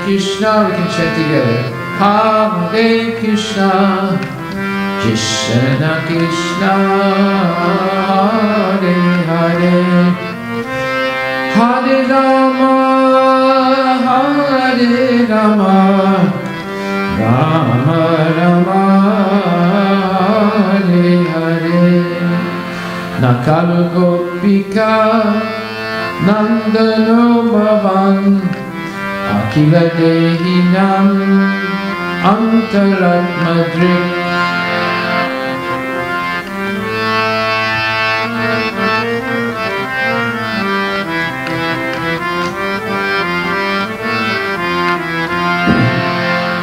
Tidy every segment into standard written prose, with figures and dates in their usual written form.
Krishna, we can chant together. Hare Krishna, Krishna Krishna, Hare Hare, Hare Rama, Hare Rama, Rama Rama, Hare Hare. Nakalu Gopika, Nandano Bhavan, Akila Dehinam, Antaratmadrik.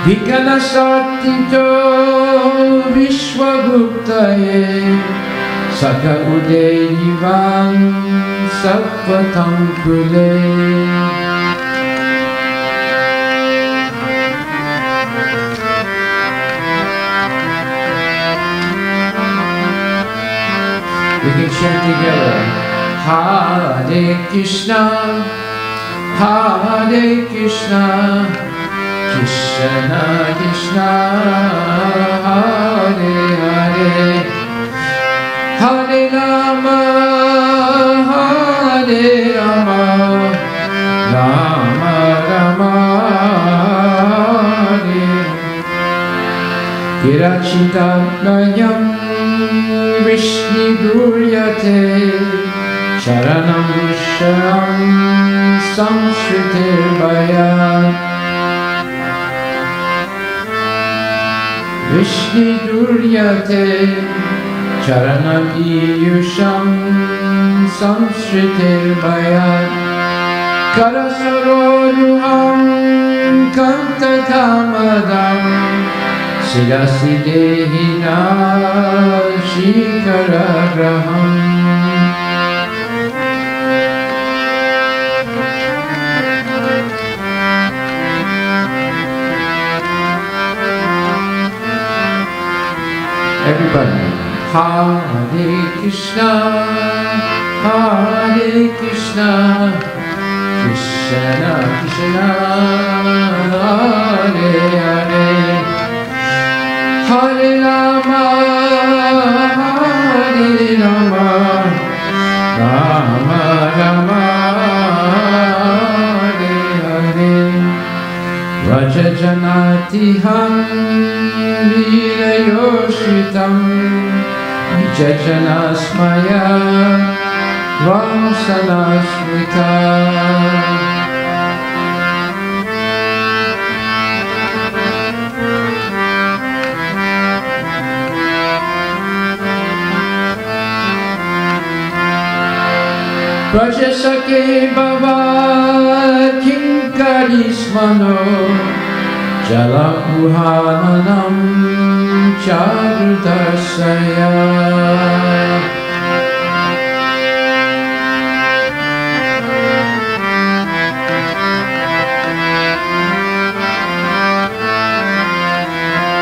Vikanasatito Vishwaguptaye Saka Udeyivan Sappatankule. We can chant together. Hare Krishna, Hare Krishna, Krishna Krishna, Hare Hare, Hare Rama, Hare Rama, Rama Rama, Hare. Kirachitanayam Vishnu Guryate Sharanam Sharam Samshritir Bhayan. Vishnu Duryate Charanam Iyusham Samshritir Bhayan. Karasaroruham Kantakamadam Sirasi Dehina Shikaragraham. Everybody, Hare Krishna, Hare Krishna, Krishna Krishna, Hare Hare, Hare Rama, Hare Rama, Rama Rama, Hare Hare. Rajajanatiham Virayoshitam Vijajanasmaya Vamsanasmita. Prajasake Baba Kinkarismano Jalapuhananam Charudasaya.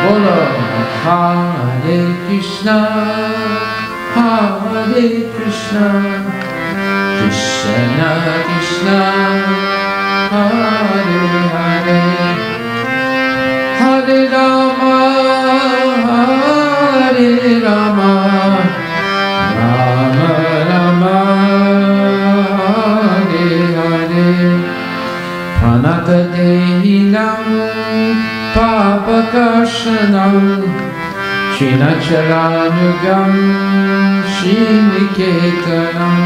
Bolo Hare Krishna, Hare Krishna, Krishna Krishna, Hare Hare, Hare Rama, Hare Rama, Rama Rama, Hare Hare. Pranata Dehinam Papakashanam Shinacharanugam Shiniketanam.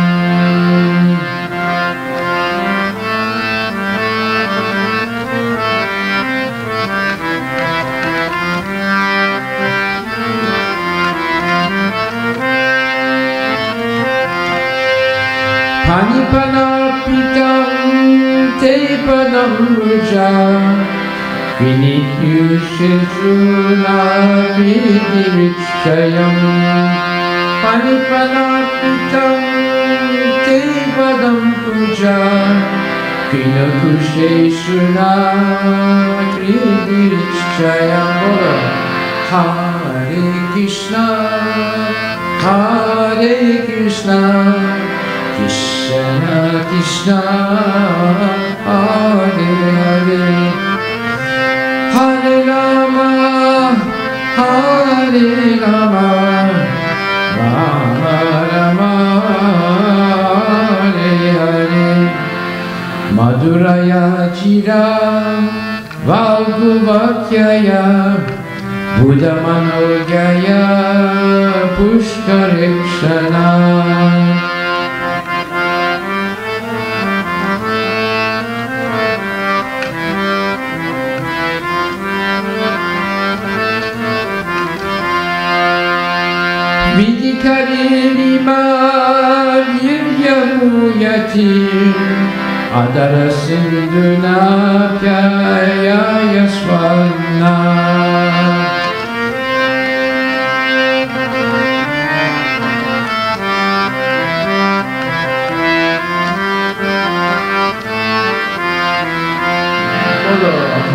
Panipanapitam te padam ruja Vinityushizuna vidirichayam. Panipanapitam te padam puja Vinakushesuna vidirichayam. Hare Krishna, Hare Krishna, Krishna Krishna, Hare Hare, Valguvatyaya Buddhamanogyaya Pushkarikshana Vidikarinima Viryamuyati Adara Sindhuna Pyaya Yaswana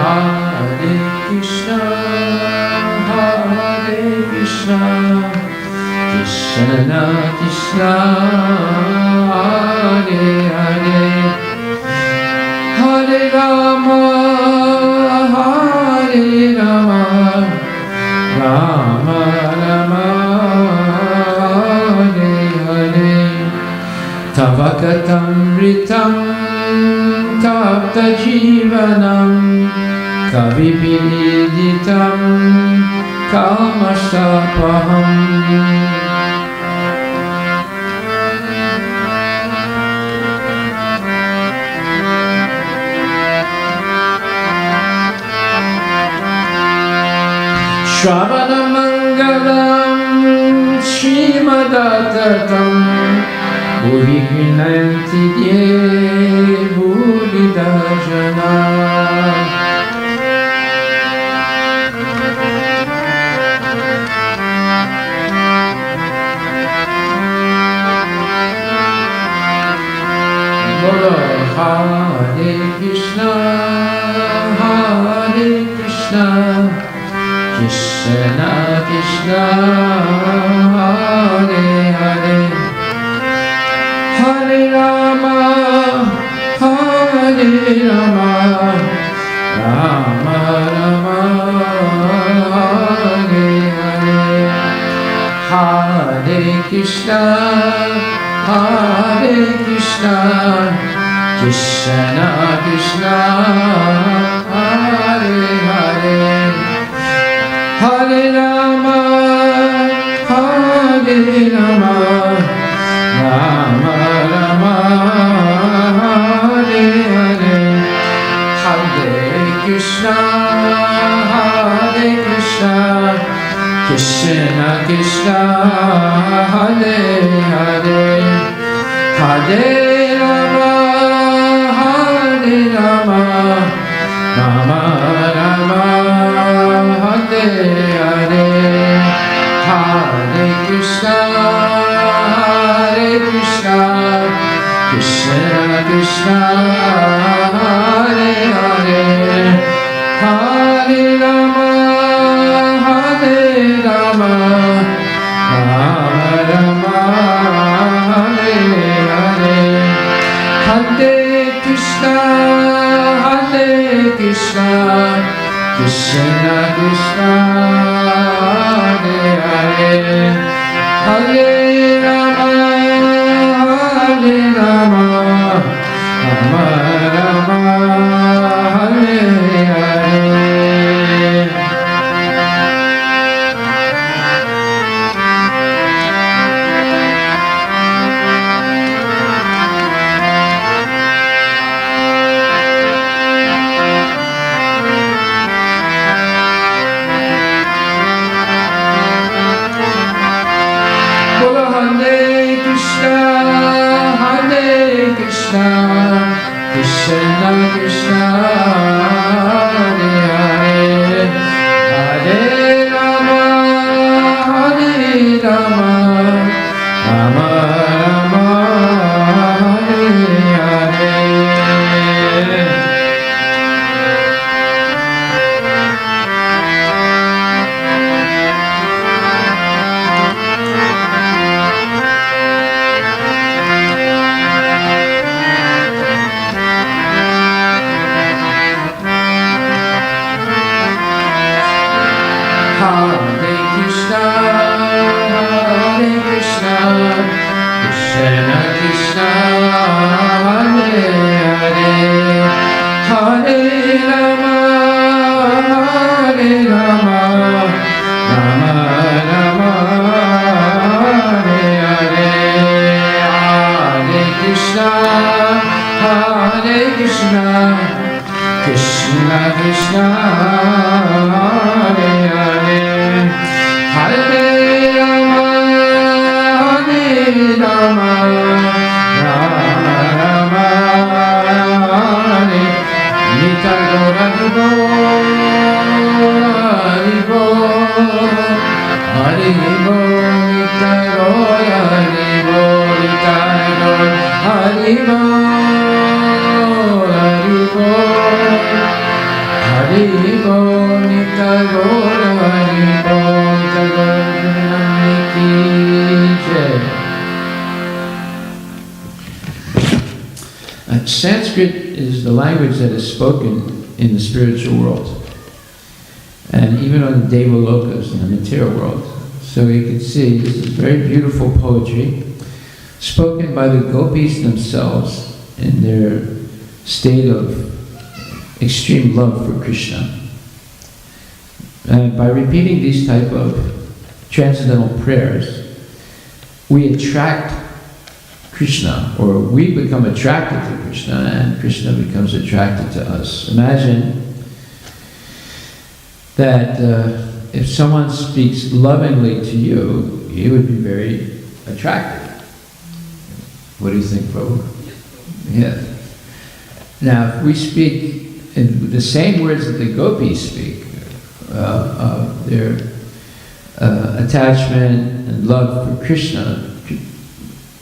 Hare Krishna Hare Krishna Krishna Krishna Hare Hare Hare Rama Hare Rama Rama Rama Hare Hare Tavakatamritam Tapta Jivanam Kavipiniditam Kamastapaham Shravana Mangalam Shrimadatartam Bhuvignanti Ye Bhuvidajana Hare Krishna Hare Krishna Krishna Krishna Hare Hare Hare Rama Hare Rama Rama Rama Hare Hare Hare Krishna Hare Krishna Krishna Krishna Hare Hare Hare Rama Hare Rama Rama Rama Hare Hare Hare Krishna Hare Krishna Krishna Krishna Hare Hare Hare Rama Hare Rama Rama Rama Hare Hare Hare Krishna Hare Krishna Krishna Krishna Hare Hare Hare Rama Hare Rama Rama Rama Hare Hare Hare Krishna Hare Krishna Krishna Krishna Hare Hare Hare Rama Hare Rama Rama Rama Hare Hare Krishna Krishna Hare Hare Hare Rama Hare Rama Rama Rama Hare Hare Hare Krishna, Hare Krishna, Krishna Krishna, Hare Hare, Hare Rama, Hare Rama, Rama Rama, Hare Hare, Hare Krishna, Hare Krishna, Krishna Krishna, Hare Hare, Hare Rama, Hare Rama, Rama Rama, Hare Nita Gora Haribo, Haribo, Haribo, Nita Gora Haribo, Nita Gora Haribo, Haribo, Haribo, Nita Gora Haribo, Nita Gora Ki Jai. Sanskrit is the language that is spoken in the spiritual world, and even on the Devalokas in the material world. So you can see this is very beautiful poetry, spoken by the gopis themselves in their state of extreme love for Krishna. And by repeating these type of transcendental prayers, we attract Krishna, or we become attracted to Krishna, and Krishna becomes attracted to us. Imagine that if someone speaks lovingly to you, you would be very attracted. What do you think, Prabhu? Yeah. Now, if we speak in the same words that the gopis speak, their attachment and love for Krishna,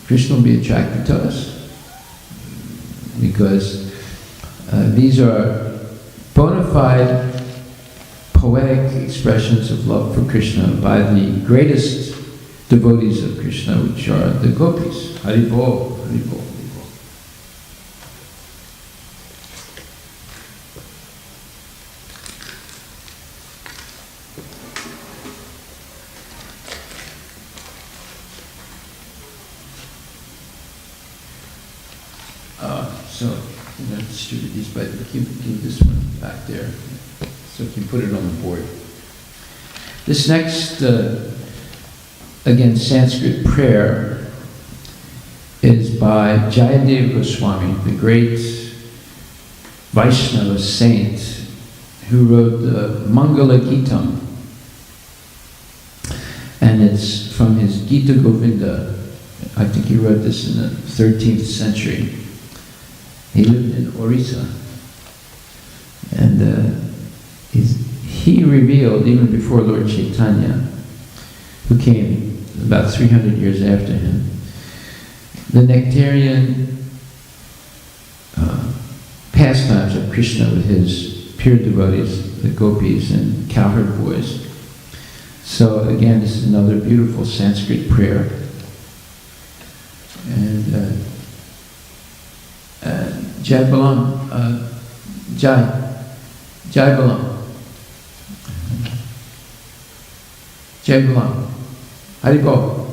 Krishna will be attracted to us, because these are bona fide poetic expressions of love for Krishna by the greatest devotees of Krishna, which are the gopis. Haribo, Haribo, Haribo. So I'm going to distribute these, but keep this one back there, so you can put it on the board. This next, again, Sanskrit prayer is by Jayadeva Goswami, the great Vaishnava saint who wrote the Mangala Gitam. And it's from his Gita Govinda. I think he wrote this in the 13th century. He lived in Orissa, and he revealed, even before Lord Chaitanya, who came about 300 years after him, the nectarian pastimes of Krishna with his pure devotees, the gopis and cowherd boys. So again, this is another beautiful Sanskrit prayer. And Jai Balam, Jai Balam, Jai Balam, Haribo,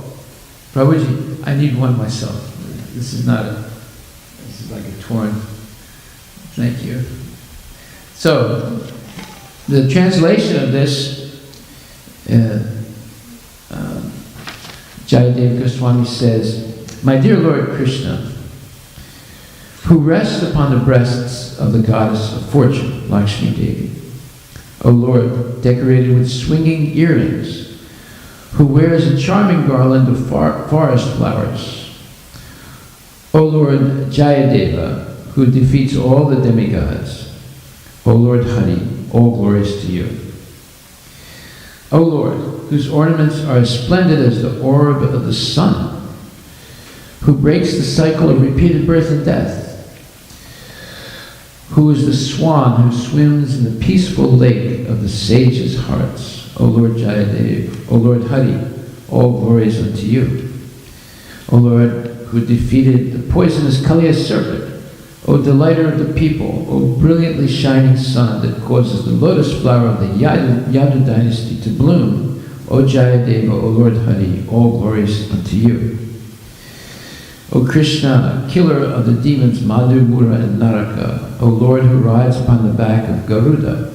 Prabhuji, I need one myself. This is like a torn, thank you. So, the translation of this, Jayadeva Goswami says, "My dear Lord Krishna, who rests upon the breasts of the goddess of fortune, Lakshmi Devi, O Lord, decorated with swinging earrings, who wears a charming garland of forest flowers, O Lord Jayadeva, who defeats all the demigods, O Lord Hari, all glories to you. O Lord, whose ornaments are as splendid as the orb of the sun, who breaks the cycle of repeated birth and death, who is the swan who swims in the peaceful lake of the sages' hearts, O Lord Jayadev, O Lord Hari, all glories unto you. O Lord, who defeated the poisonous Kaliya serpent, O delighter of the people, O brilliantly shining sun that causes the lotus flower of the Yadu dynasty to bloom, O Jayadeva, O Lord Hari, all glories unto you. O Krishna, killer of the demons Madhu, Mura, and Naraka, O Lord who rides upon the back of Garuda,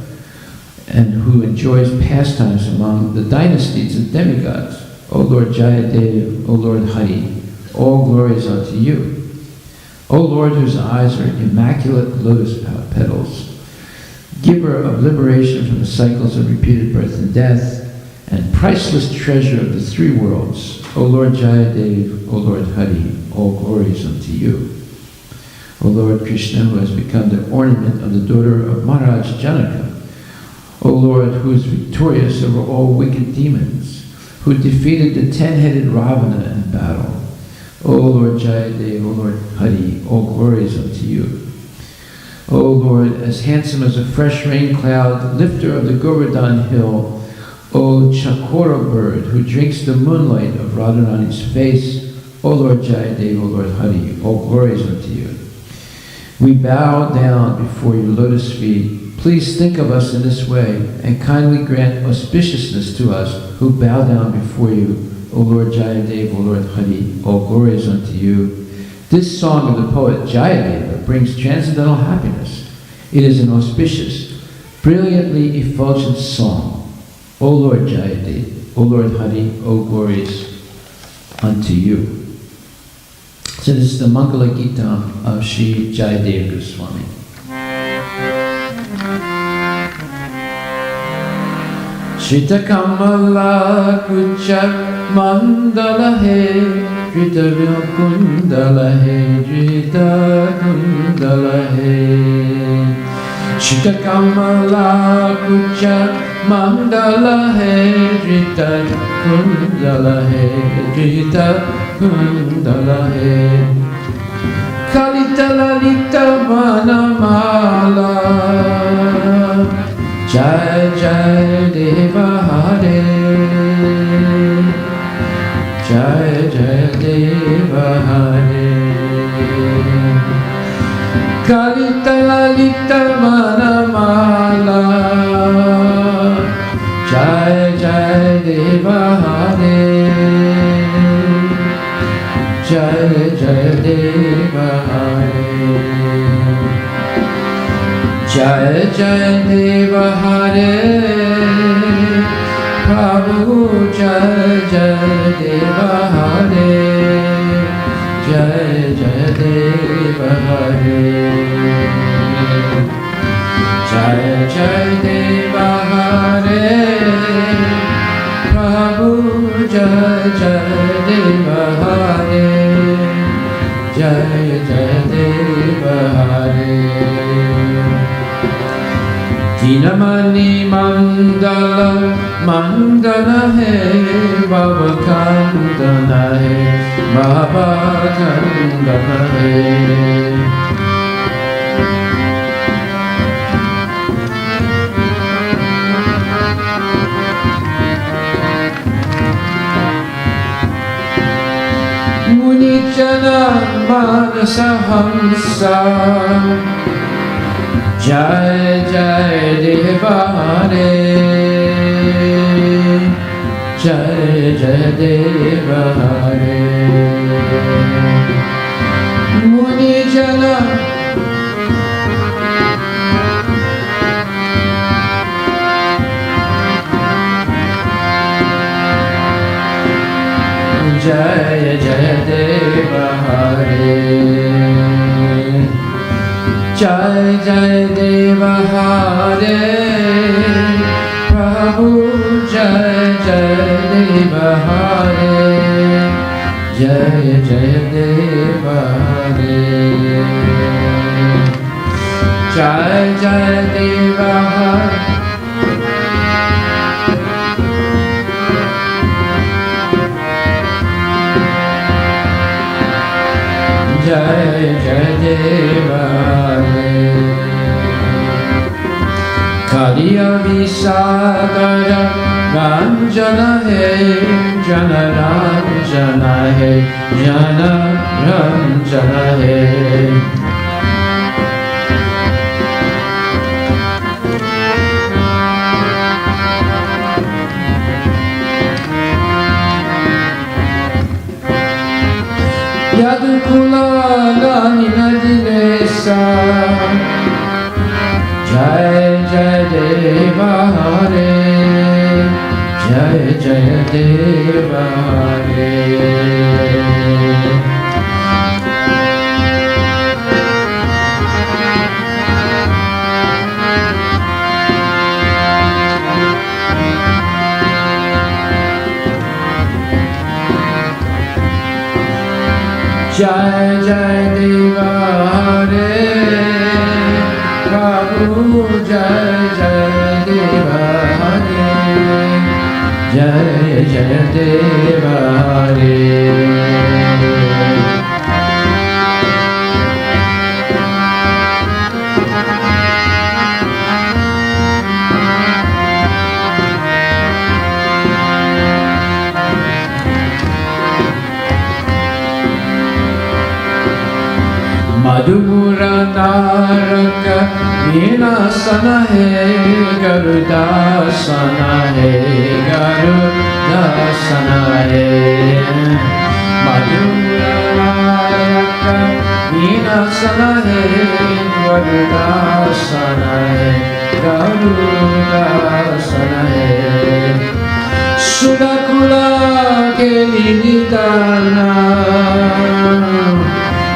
and who enjoys pastimes among the dynasties of demigods, O Lord Jayadev, O Lord Hari, all glories unto you. O Lord, whose eyes are immaculate lotus petals, giver of liberation from the cycles of repeated birth and death, and priceless treasure of the three worlds, O Lord Jayadev, O Lord Hari, all glories unto you. O Lord Krishna, who has become the ornament of the daughter of Maharaj Janaka, O Lord, who is victorious over all wicked demons, who defeated the 10-headed Ravana in battle, O Lord Jayadev, O Lord Hari, all glories unto you. O Lord, as handsome as a fresh rain cloud, lifter of the Govardhan hill, O Chakora bird, who drinks the moonlight of Radharani's face, O Lord Jayadev, O Lord Hari, all glories unto you. We bow down before your lotus feet. Please think of us in this way, and kindly grant auspiciousness to us who bow down before you, O Lord Jayadev, O Lord Hari, all glories unto you. This song of the poet Jayadeva brings transcendental happiness. It is an auspicious, brilliantly effulgent song. O Lord Jayadev, O Lord Hari, all glories unto you. So this is the Mangala Gita of Sri Jayadeva Goswami. Shrita Kamala Kucha Mandala He, Shrita Kundala He, Shrita Kundala He. Shrita Kamala Kucha Mandala He, Shrita Kundala He, Shrita Kundala He. Kalita Lalita Manamala, Jai Jai Deva Hare, Jai Jai Deva Hare. Kalita Lalita Manamala, Jai Jai Deva Hare, Jai Jai Deva Hare. Jai Jai Deva Hare, Prabhu Jai Jai Deva Hare, Jai Jai Deva Hare, Jai Jai Deva Hare, Prabhu Jai Jai Deva Hare, Jai Jai Deva Hare. Dinamani Mandala Mandana He, Baba Kandana He, Baba Kandana He. Munichana Manasa Hamsa, Jai Jai Deva Hare, Jai Jai Deva Hare. Muni Jana Jai Jai Deva Hare, Jai Jai Deva Hare, Prabhu Jai Jai Deva Hare, Jai Jai Deva Hare, Jai Jai Deva Hare. Jai Jai Deva Hare. Kaliya Visadara Ranjana He, Jana Ranjana He, Jana Ranjana He. Yadu sa. Jai Jai Deva Hare, Jai Jai Deva Hare. Jai Jai Deva Hare, Prabhu Jai Jai Deva Hare, Jai Jai Deva Hare. Madhura Naraka Vinasana He Garudasana He Garudasana He Madhura Naraka Vinasana He Garudasana He Garudasana He Sudakula Ke Nidana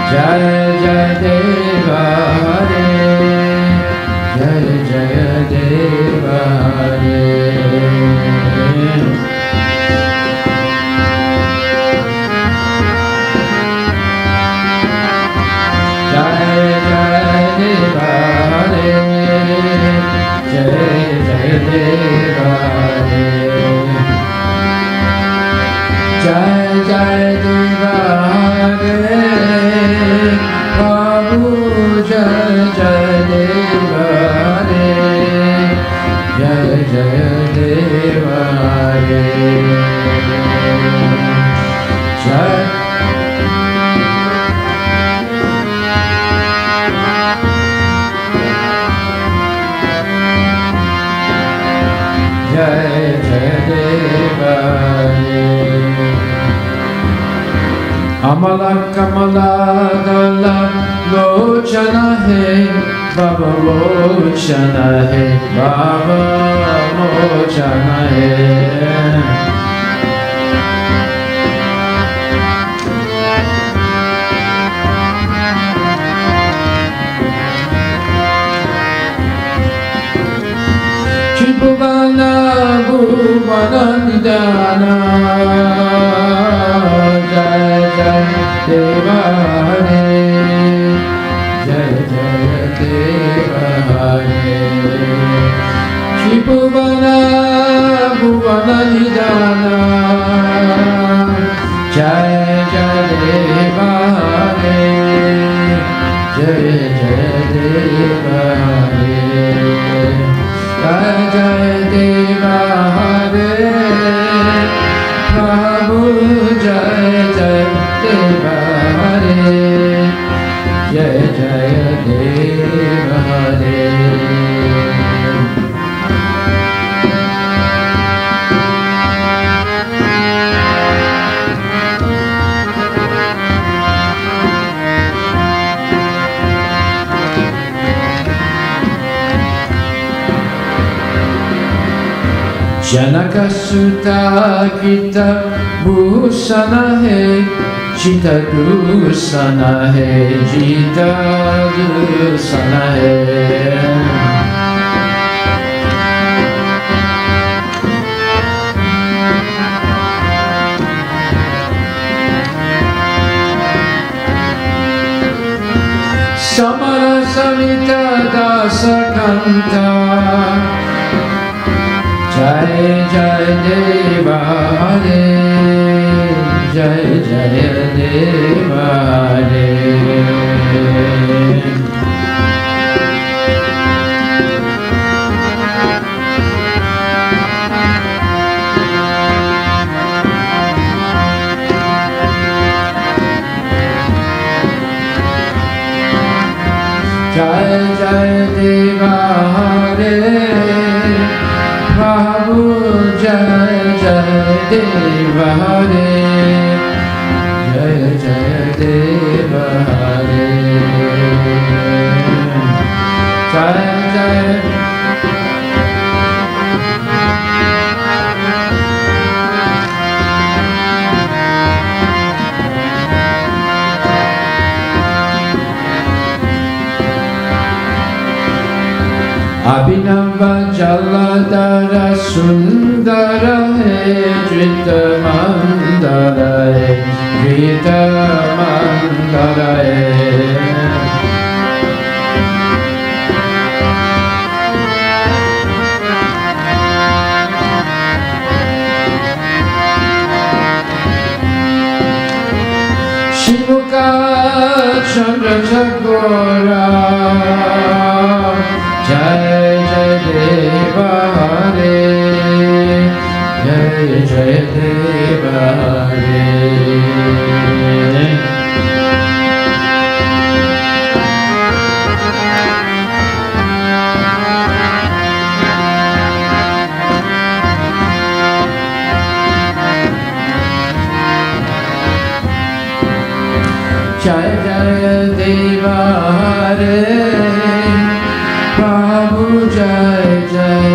Jai Jai Deva Hare, Jai Jai Deva Hare. Jai Jai Deva Hare, Jai Jai Deva Hare. Jai Jai Deva Hare, Prabhu Jai Jai Deva Hare, Jai Jai Deva Hare. Jai Jai Jai Deva Hare. Amala Kamala Dala Lochana He Baba Lochana He Baba Lochana He Bhuvana Bhuvana Nidana Jai Jai Deva Hare, Jai Jai Deva Hare. Bhuvana Bhuvana Nidana Jai Jai Deva Hare, Jai Jai Deva Hare. Jai Jai Deva Hare, Prabhu Jai Jai Deva Hare, Jai Jai Deva Hare. Janaka Sutta Gita Bhusana He, Jita Dusana He, Jita Dusana He. Samara Samita Dasa Kanta Jai Jai Deva Hare, Jai Jai Deva Hare. Jai Jai Deva Hare, Prabhu Jai Jai Deva Hare, Jai Jai Deva Hare. Abhinava Jaladhara Sundara He Drita Mandara He Drita Mandara He Shimuka Chandra Chakora Jai Jai Deva Hare Jai Jai Deva Hare Jai Jai Deva Hare Prabhu Jai Jai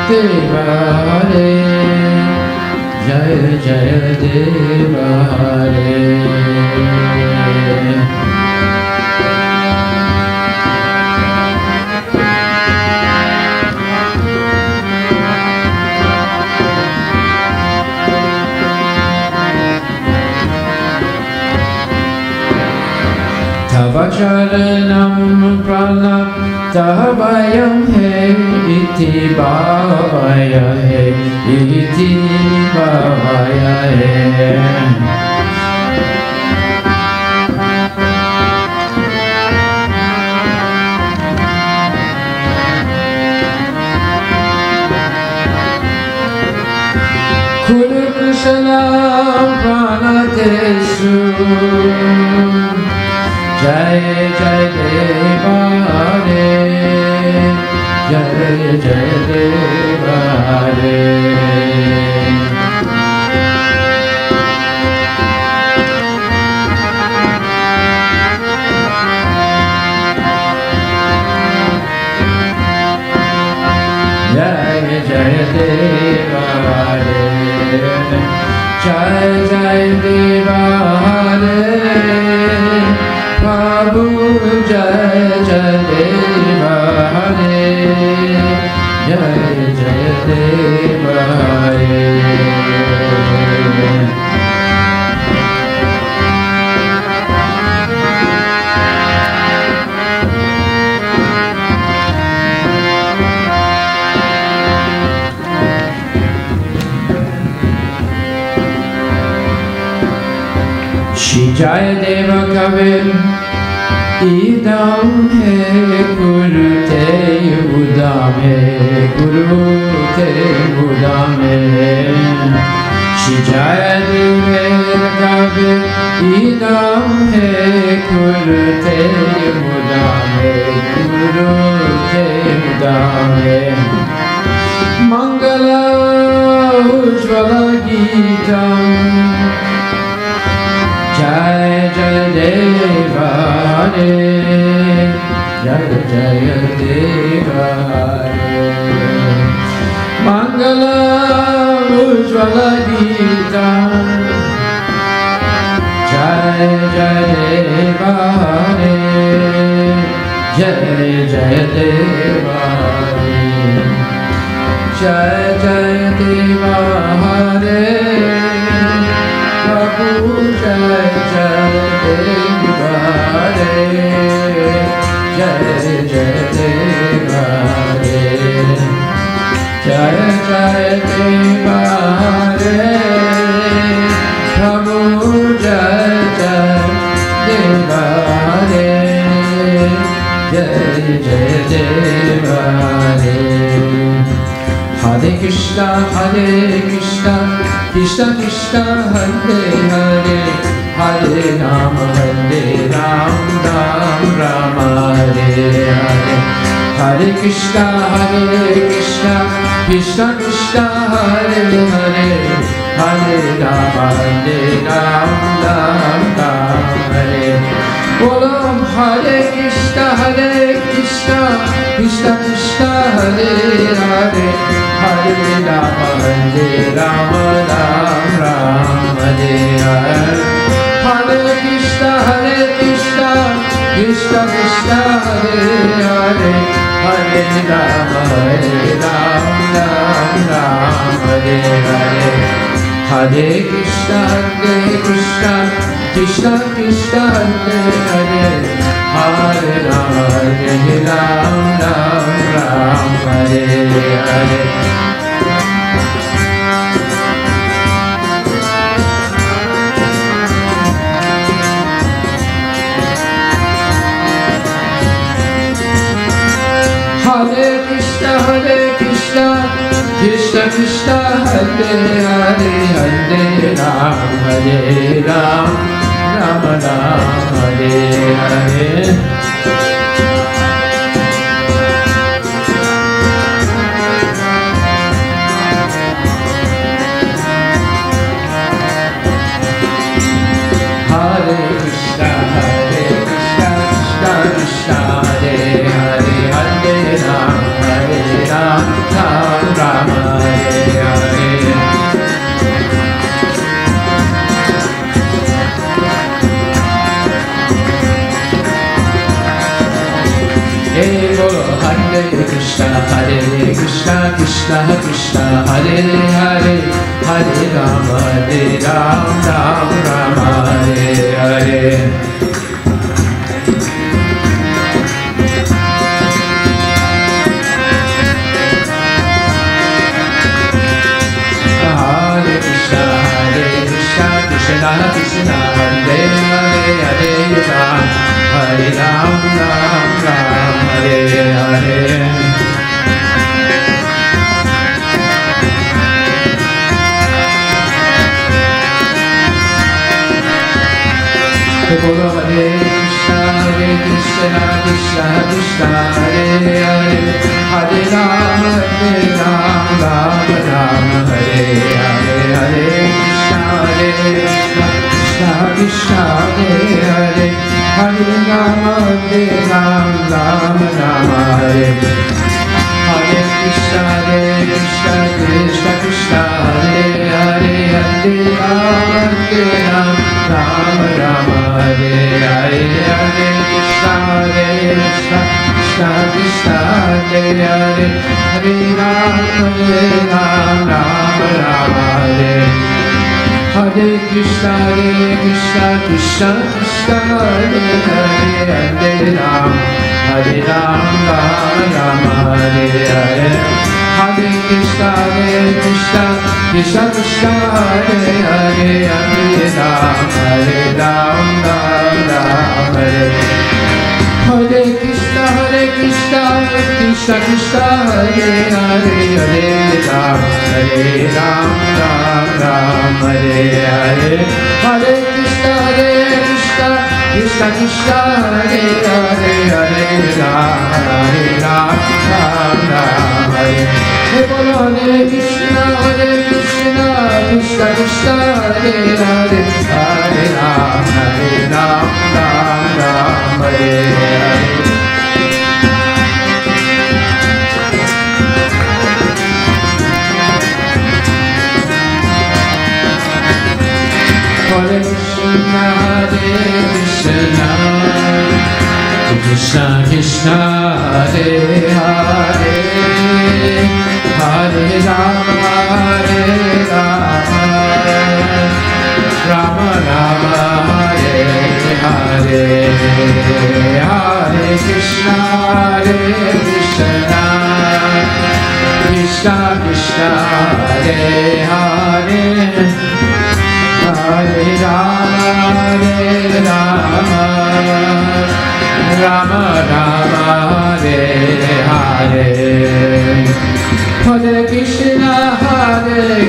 Deva Hare Jai Jai Deva Hare Tava charanam pranam tahavayam he iti bhavaya he iti bhavaya he Kuru Krishna pranatesu Jai Jai Deva Hare Jai Jai Deva Hare Jai Jai Deva Hare Jai Jai Deva Hare Prabhu Jai Jai Deva Hare Jai Jai Deva Hare Shri Jaya Deva Kavim Idam He Guru Te Udam He Guru Te Udam He Shri Jaya Deva Kavim Idam He Guru Te Udam He Guru Te Udam He Mangala Ujjvala Geetam Jai Jai Deva Hare Jai Jai Deva Hare Mangala Ujjvala Geetam Jai Jai Deva Hare Jai Jai Deva Hare Jai Jai Deva Hare Prabhu Jai Jai Deva Hare Jai Jai Deva Hare Jai Jai Deva Hare Prabhu Jai Jai Deva Hare Jai Jai Deva Hare Hare Krishna Krishna Krishna Hare Hare Hare Rama Ram Rama Hare Hare Hare Krishna Krishna Krishna Hare Hare Hare Rama Ram Hare Bolo Hare Krishna Krishna Krishna Hare Hare Hare Rama Ram Hare Hare Hare Krishna Krishna Krishna Hare Hare Hare Rama, Hare Hare. Hare Krishna, Krishna Krishna, Hare Hare. Hare Rama, Hare Hare. Hare Krishna, Krishna Krishna, Hare Hare. Hare Ram, Ram Ram, Hare Hare. Hare Krishna, Krishna Krishna, Hare Hare. Hare Ram, Ram Ram, Hare Hare. Hey Bolo, Hare Krishna, Krishna Krishna, Hare Hare. Hare Ram, Ram Ram, Hare Hare. Hare Krishna, Krishna Krishna, Hare Hare. Hare Ram, Ram Ram, Hare Hare. Bolo Hare Krishna, Krishna Krishna, Hare Hare. Hare Ram, Ram Ram, Hare Hare. Hare Krishna, Krishna Krishna, Hare Hare. Hare Ram, Ram Ram, Hare. Hare Krishna, Krishna Krishna, Hare Hare. Hare Ram, Ram Ram, Hare Hare. Hare Krishna, Krishna Krishna, Hare Hare. Hare Ram, Ram Ram, Hare. Hare Krishna, Krishna Krishna, Hare Hare. Hare Ram, Ram Hare Hare. Hare Krishna, Krishna Krishna, Hare Hare. Hare Ram, Ram Hare. Hare Krishna, Krishna Krishna, Hare Hare. Hare Ram, Ram Hare Hare. Hare Krishna, Krishna Krishna, Hare Hare. Hare Ram, Ram Hare. Hare Krishna, Krishna Krishna, Hare Hare. Hare Ram, Ram Hare Hare. Hare Krishna, Krishna Krishna, Hare Hare. Hare Rama, Rama Rama, Hare Hare. Hare Krishna, Krishna Krishna, Hare Hare. Hare Rama, Rama Rama, Hare Hare. Hare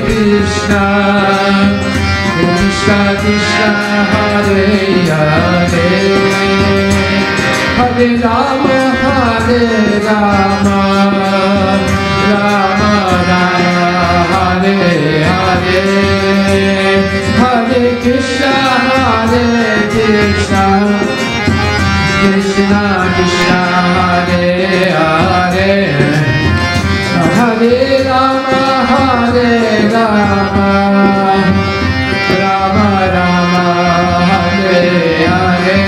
Krishna, Krishna Krishna, Hare Hare. Hare Rama, Rama Rama, Hare Hare. Hare Krishna, Krishna Krishna, Hare Hare. Hare Rama, Rama Rama, Hare Hare.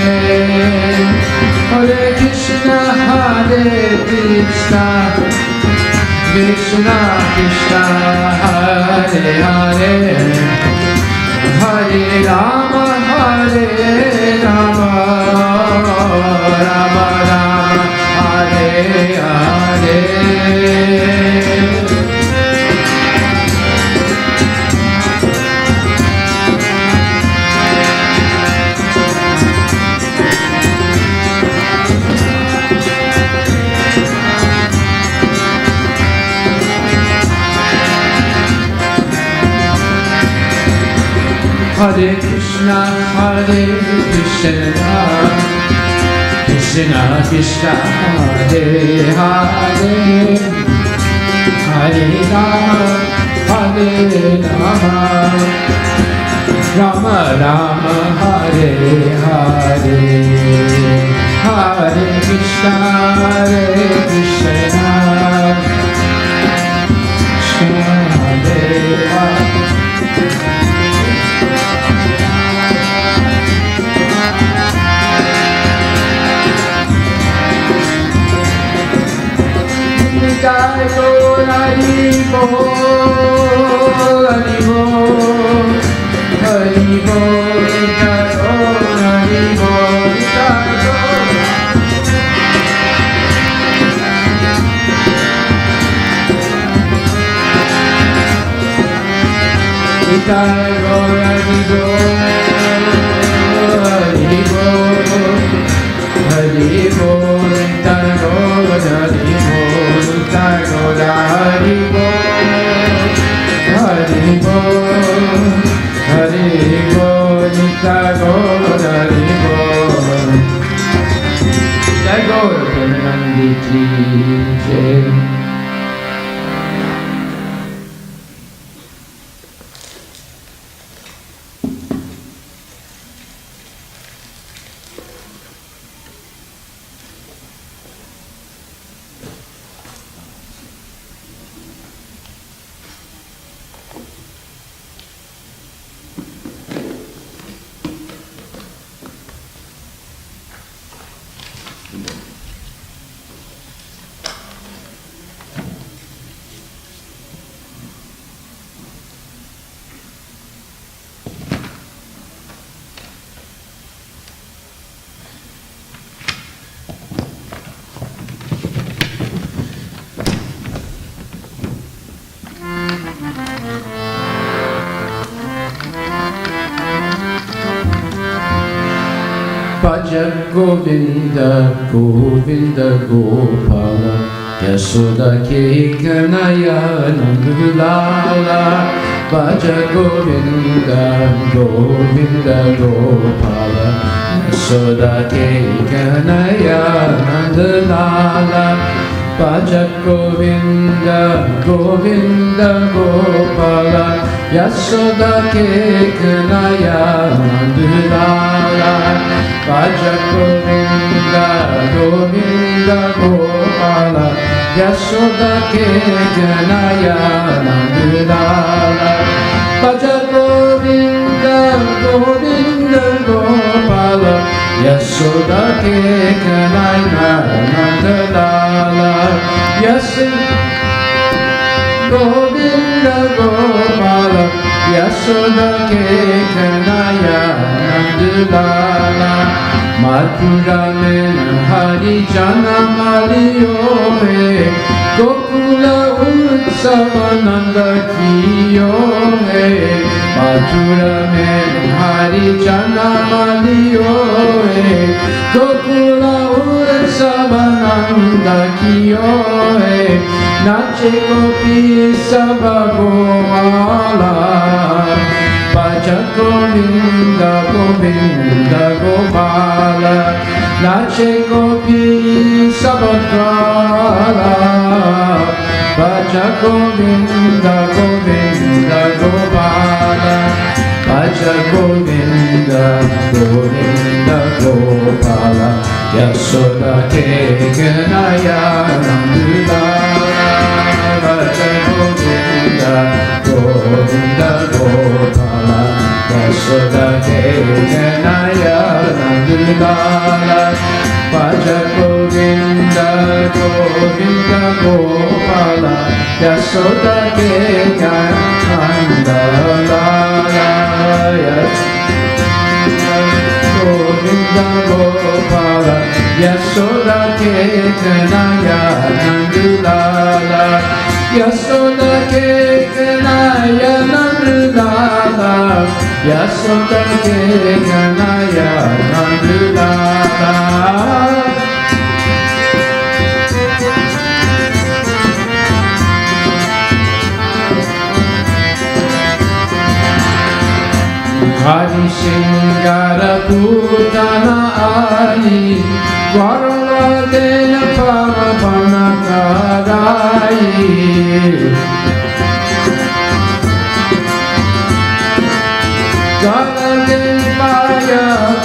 Hare Krishna, Krishna Krishna Krishna Hare Hare Hare Rama Hare Rama Rama Rama Hare Hare Hare Krishna, Hare Krishna, Krishna Krishna, Hare Hare, Hare Rama, Hare Rama, Rama Rama, Hare Hare, Hare Krishna, Hare Krishna, Krishna Hare Hare. Jai Gaur Hari Bol, Hari Bol, Hari Bol, Jai Gaur Hari Bol, Jai Gaur. Jai Gaur Hari Bol, Hari Bol, Hari Bol, Jai Gaur Hari Bol. Jai Gaur Hari Bol, Hari Bol, Hari Bol, Jai Gaur Hari Bol. Jai Gaur Nandi Ki Jai. Bhaja Govinda, Govinda Gopala, Yasoda Ke Kanaya Nandulala. Bhaja Govinda, Govinda Gopala, Yasoda Ke Kanaya Nandulala. Bhaja Govinda, Govinda Gopala, Yasoda Ke Kanaya Nandulala. Bhaja Govinda, Govinda Gopala, Yasoda Ke Kanaya Nandulala. Bhaja Govinda, Govinda Gopala, Yasoda Ke Kanaya Nandulala. Govinda Gopala, Yasoda Ke Kanaya Nandulala. Mathura mein Hari Jana Mariyo hai, Gokula Utsava Nanda Kiyo hai. Mathura mein Hari Jana Mariyo hai, Gokula Utsava Nanda Kiyo hai. Nache Gopi Sava Gopala, Bhaja Govinda, Govinda Gopala, Nache Gopi Sabadwala. Bhaja Govinda, Govinda Gopala, Bhaja Govinda, Govinda Gopala, Yasoda Ke Kanaya Nandulala. Bhaja Govinda, Govinda Gopala, Yasoda Ke Kanaya Nandulala. Bhaja Govinda, Govinda Gopala, Yasoda ke Nanda Lala Govinda Gopala Yasoda ke Kanaya Nandulala Yasoda ke Kanaya Nandulala Yasoda ke Kanaya Nandulala Adi Singara Putana Adi Varala Dena Pavana Karai Gala Dena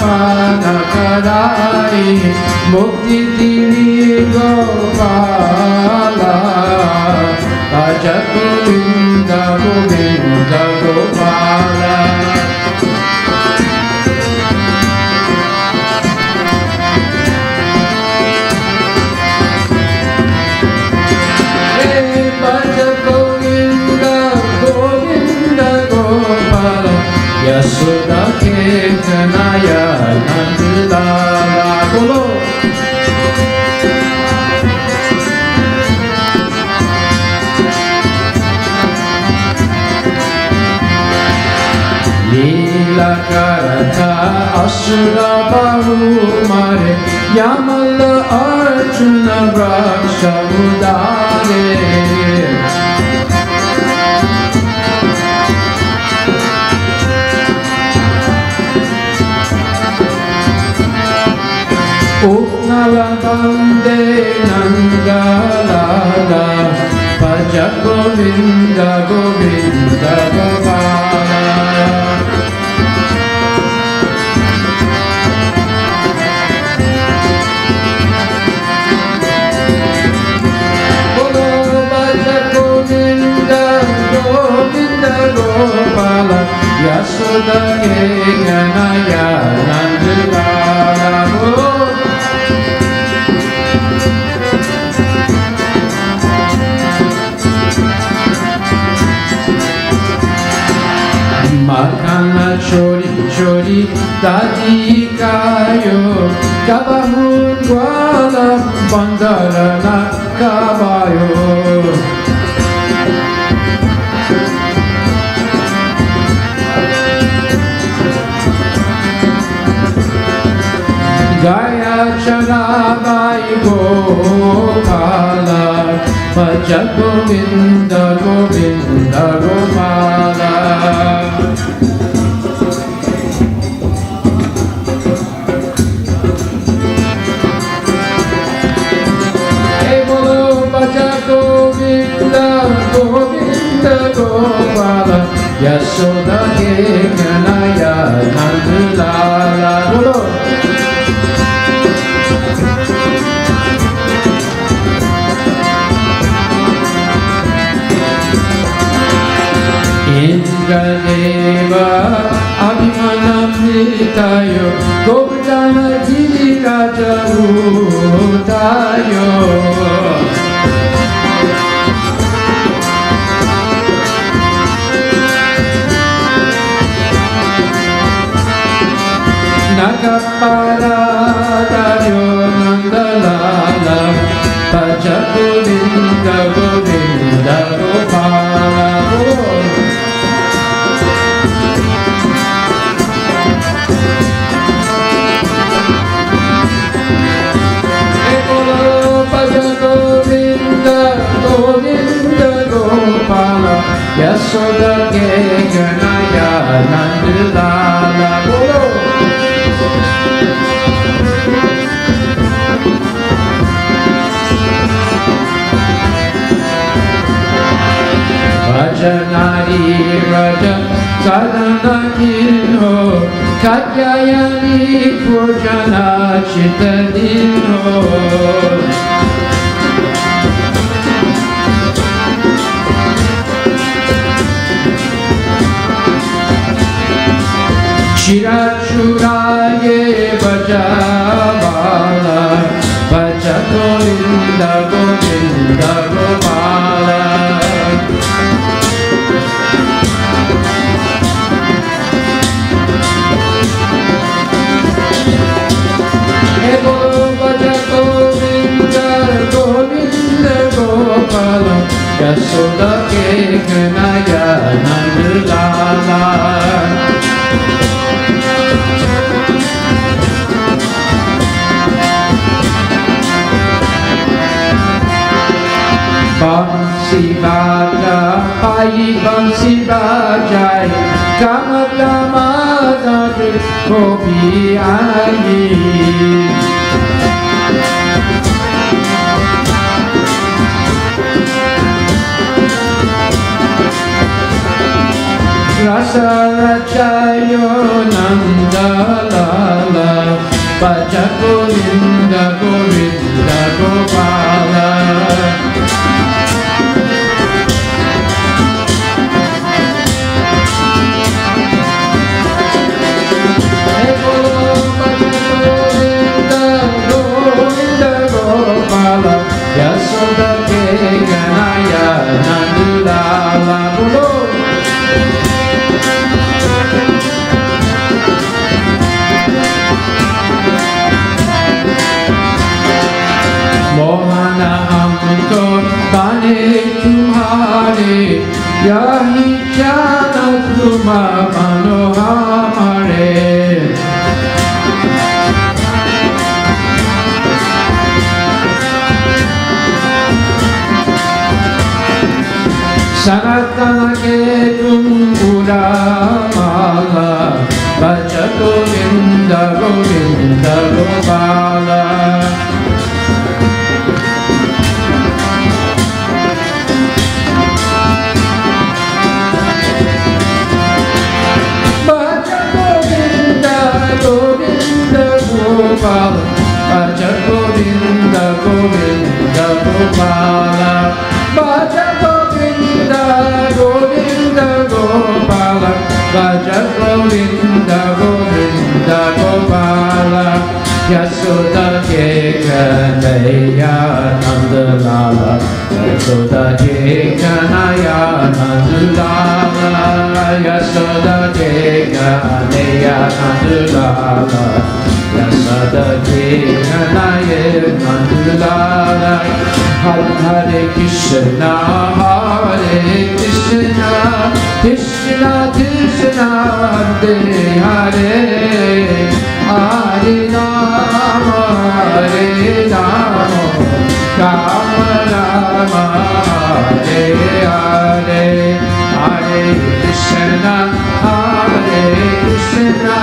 Pavana Karai Mukti Dini Gopala Raja Govinda Govinda Gopala Yasoda ke Kanaya Nandulala Bolo Lila Karata Asura Bahumare Yamala Arjuna Raksha Udare Nala Bande Nangalala Paja Govinda Govinda Gopala Bolo Paja Govinda Govinda Gopala Yasoda ke Kanaya Nandulala Bolo Makana chori chori tadi kayo kabahun gwala bandara na kabayo Gaya chanabai gopala Bhaja Govinda Govinda Gopala Hey bolo Bhaja Govinda Govinda Gopala Yasoda ke Kanaya Nandulala Bolo Indradeva Abhimanamritayo Govardhana Giriraja Utayo Nagaparadayo Nandalala Bhaja Govinda Govinda Gopala Yasoda ke Kanaya Nandulala Bolo Rajanari Raja Sadhana Kinho Katyayani Pujana Chitadinho Shirachuraye Bhajavala Bhaja Govinda Govinda Gopala Kanaya Nandalala. Bansi Baja, Pai Bansi Bajai, Kama Kama Dadri Kopi Ayi. Rasa Rajayo Nandalala, Baja Govinda Govinda Gopala. Yasoda ke Ganaya Nandalala Bolo. Mohana हमको पाने तुम्हारे यही जाना तुम मानो हमारे सनातन के तुम पूरा माला भज गोविंद गोविंद गोपाला भज गोविंद गोविंद गोपाला भज गोविंद गोविंद गोपाला भज Govinda Gopala, Vaja Govinda Govinda Gopala, Yasoda ke Kanaya Nandalala, Yasoda ke Kanaya Nandalala, Yasoda ke Kanaya Nandalala, Yasoda ke Kanaya Nandalala. Hare Hare Krishna, Hare Krishna, Krishna Krishna, Hare Hare, Hare Rama, Hare Rama, Rama Rama, Hare Hare, Hare Krishna, Hare Krishna,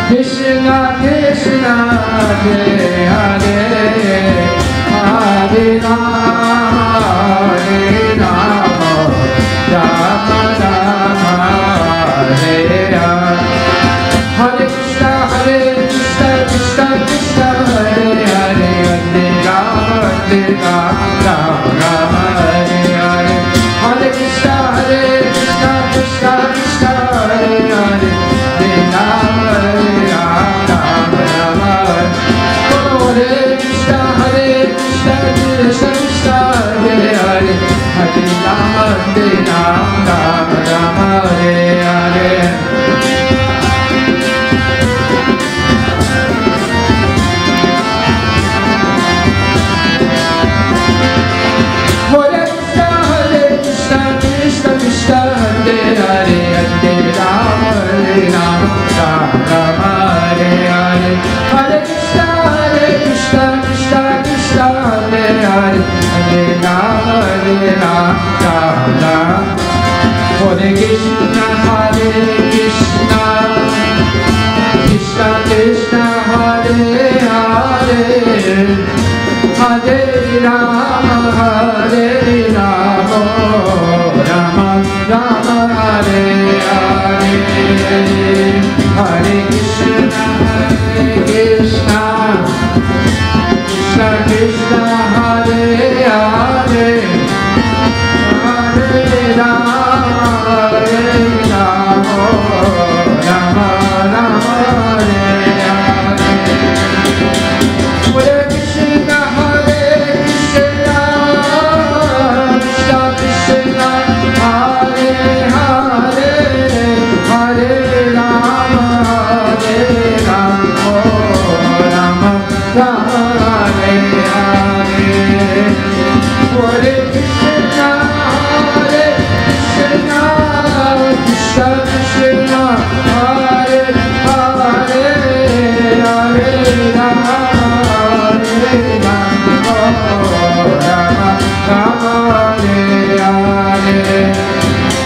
Krishna Krishna, Hare Hare. Hare Rama, Rama Rama, Hare Hare. Hare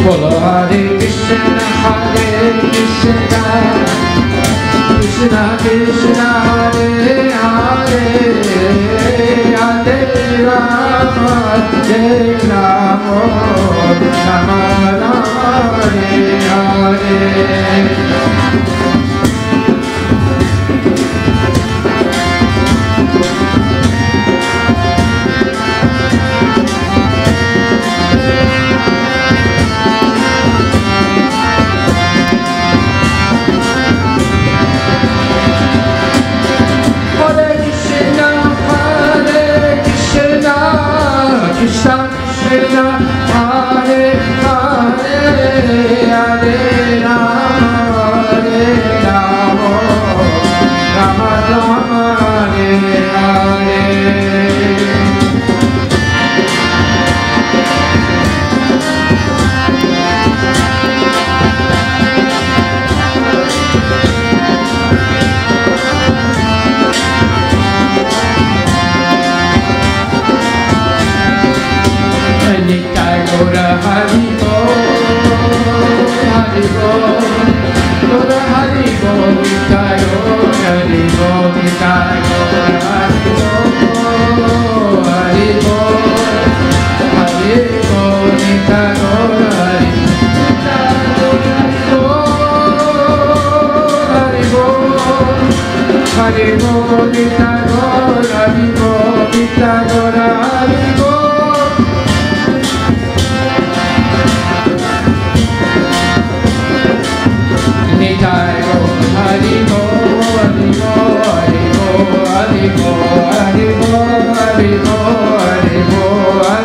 Bolo Hare Krishna, Krishna Krishna, Hare Hare, Hare Rama, Hare Rama, Rama Rama, Hare Hare. Krishna Krishna, Hare Hare, Hare Rama, Hare Rama, Rama Rama, Hare Hare. Nitai Gora Hari Bol, Hari Bol, Gora Hari Bol, Nitai Gora Hari Bol, Nitai Gora Hari Bol, Hari Bol, Hari Bol, Nitai Gora Hari Bol, Hari Bol, Nitai Gora Hari Bol, Nitai Gora Hari Bol. Nitai Gaur Hari Bol, Hari Bol, Hari Bol, Hari Bol, Hari Bol, Hari Bol, Hari Bol.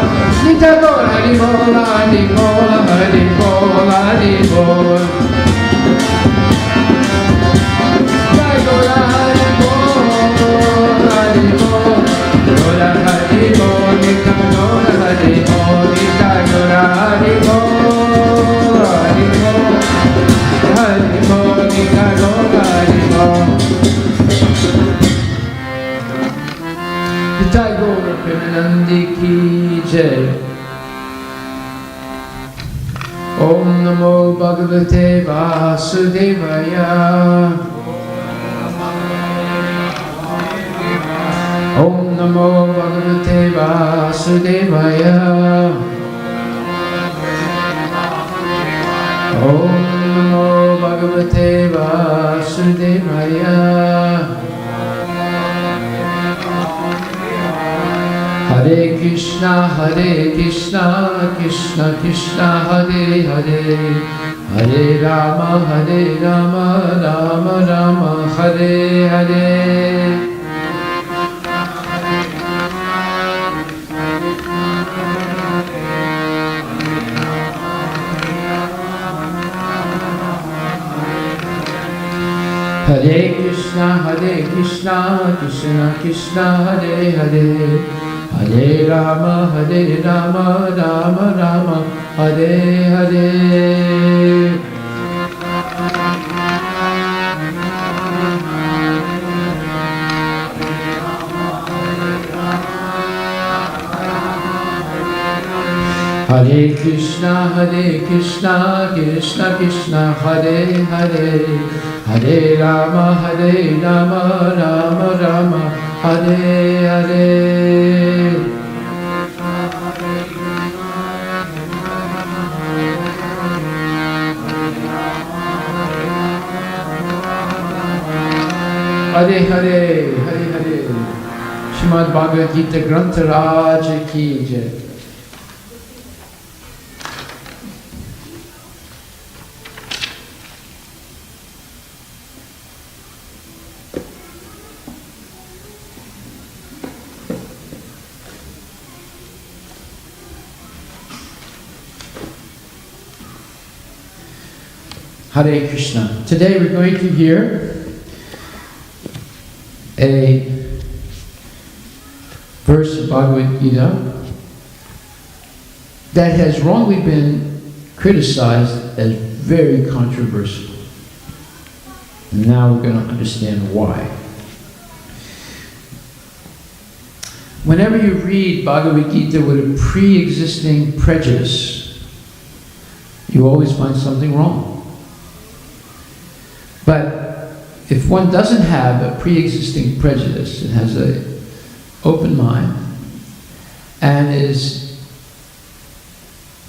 Nitai Gaur Hari Bol, Hari Bol, Hari Bol, Hari Bol. Nitai Gaur Hari Bol, Hari Bol, Gaur Hari Bol, Nitai Gaur Hari Bol, Nitai Gaur Hari Bol, Hari Bol. Hari Bol, Nitai Gaur Hari Bol. Nitai Gaur Premanandi ki jai. Om Namo Bhagavate Vasudevaya. Om Namo Bhagavate Vasudevaya. Om Namo Bhagavate Vasudevaya. Hare Krishna, Krishna Krishna, Hare Hare, Hare Rama, Rama Rama, Hare Hare. Hare Krishna, Krishna Krishna, Hare Hare, Hare Rama, Rama Rama, Hare Hare. Hare Krishna, Krishna Krishna, Hare Hare, Hare Rama, Rama Rama, Hare Hare. Hare Hare, Hare Hare. Srimad Bhagavad Gita Grantha Raj ki jai. Hare Krishna. Today we're going to hear a verse of Bhagavad Gita that has wrongly been criticized as very controversial. And now we're going to understand why. Whenever you read Bhagavad Gita with a pre-existing prejudice, you always find something wrong. But if one doesn't have a pre-existing prejudice and has an open mind and is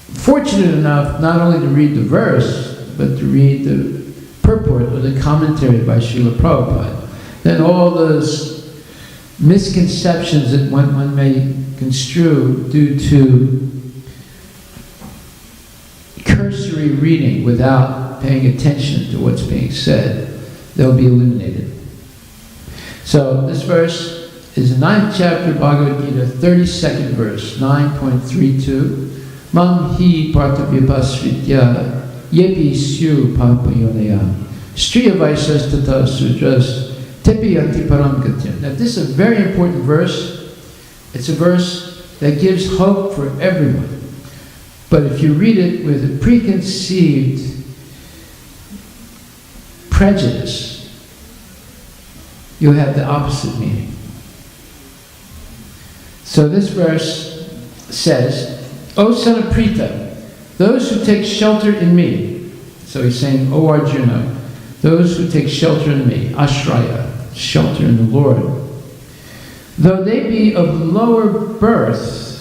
fortunate enough not only to read the verse, but to read the purport or the commentary by Srila Prabhupada, then all those misconceptions that one may construe due to cursory reading without paying attention to what's being said, they'll be eliminated. So this verse is the 9th chapter of Bhagavad Gita, 32nd verse, 9.32. Mam hi partavipasritya yepi syu papayonaya striya vaisas tata sudras tepi anti param gatyam. Now this is a very important verse. It's a verse that gives hope for everyone. But if you read it with a preconceived prejudice, you'll have the opposite meaning. So this verse says, O son of Prita, those who take shelter in me, so he's saying, O Arjuna, those who take shelter in me, ashraya, shelter in the Lord, though they be of lower birth,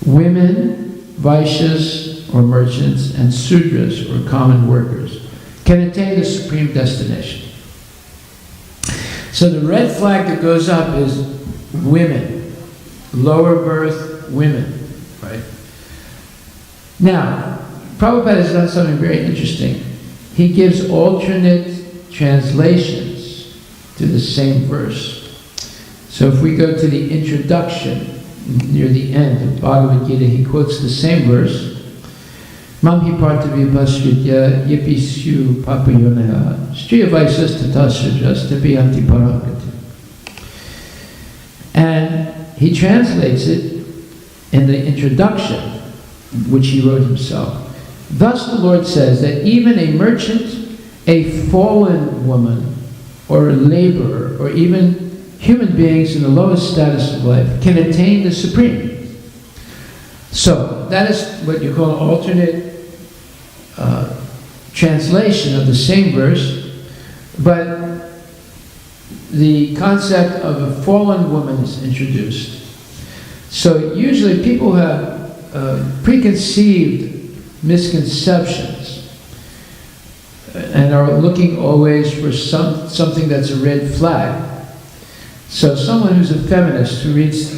women, Vaishyas or merchants, and Sudras or common workers, can attain the supreme destination. So the red flag that goes up is women, lower birth women, right? Now, Prabhupada has done something very interesting. He gives alternate translations to the same verse. So if we go to the introduction, near the end of Bhagavad Gita, he quotes the same verse. Mam hi partavipasritya yepisyu papayonaya striya vaisas tata sudras tepi anti paragati. And he translates it in the introduction, which he wrote himself. Thus the Lord says that even a merchant, a fallen woman, or a laborer, or even human beings in the lowest status of life can attain the supreme. So that is what you call an alternate translation of the same verse, but the concept of a fallen woman is introduced. So usually people have preconceived misconceptions and are looking always for something that's a red flag. So someone who's a feminist who reads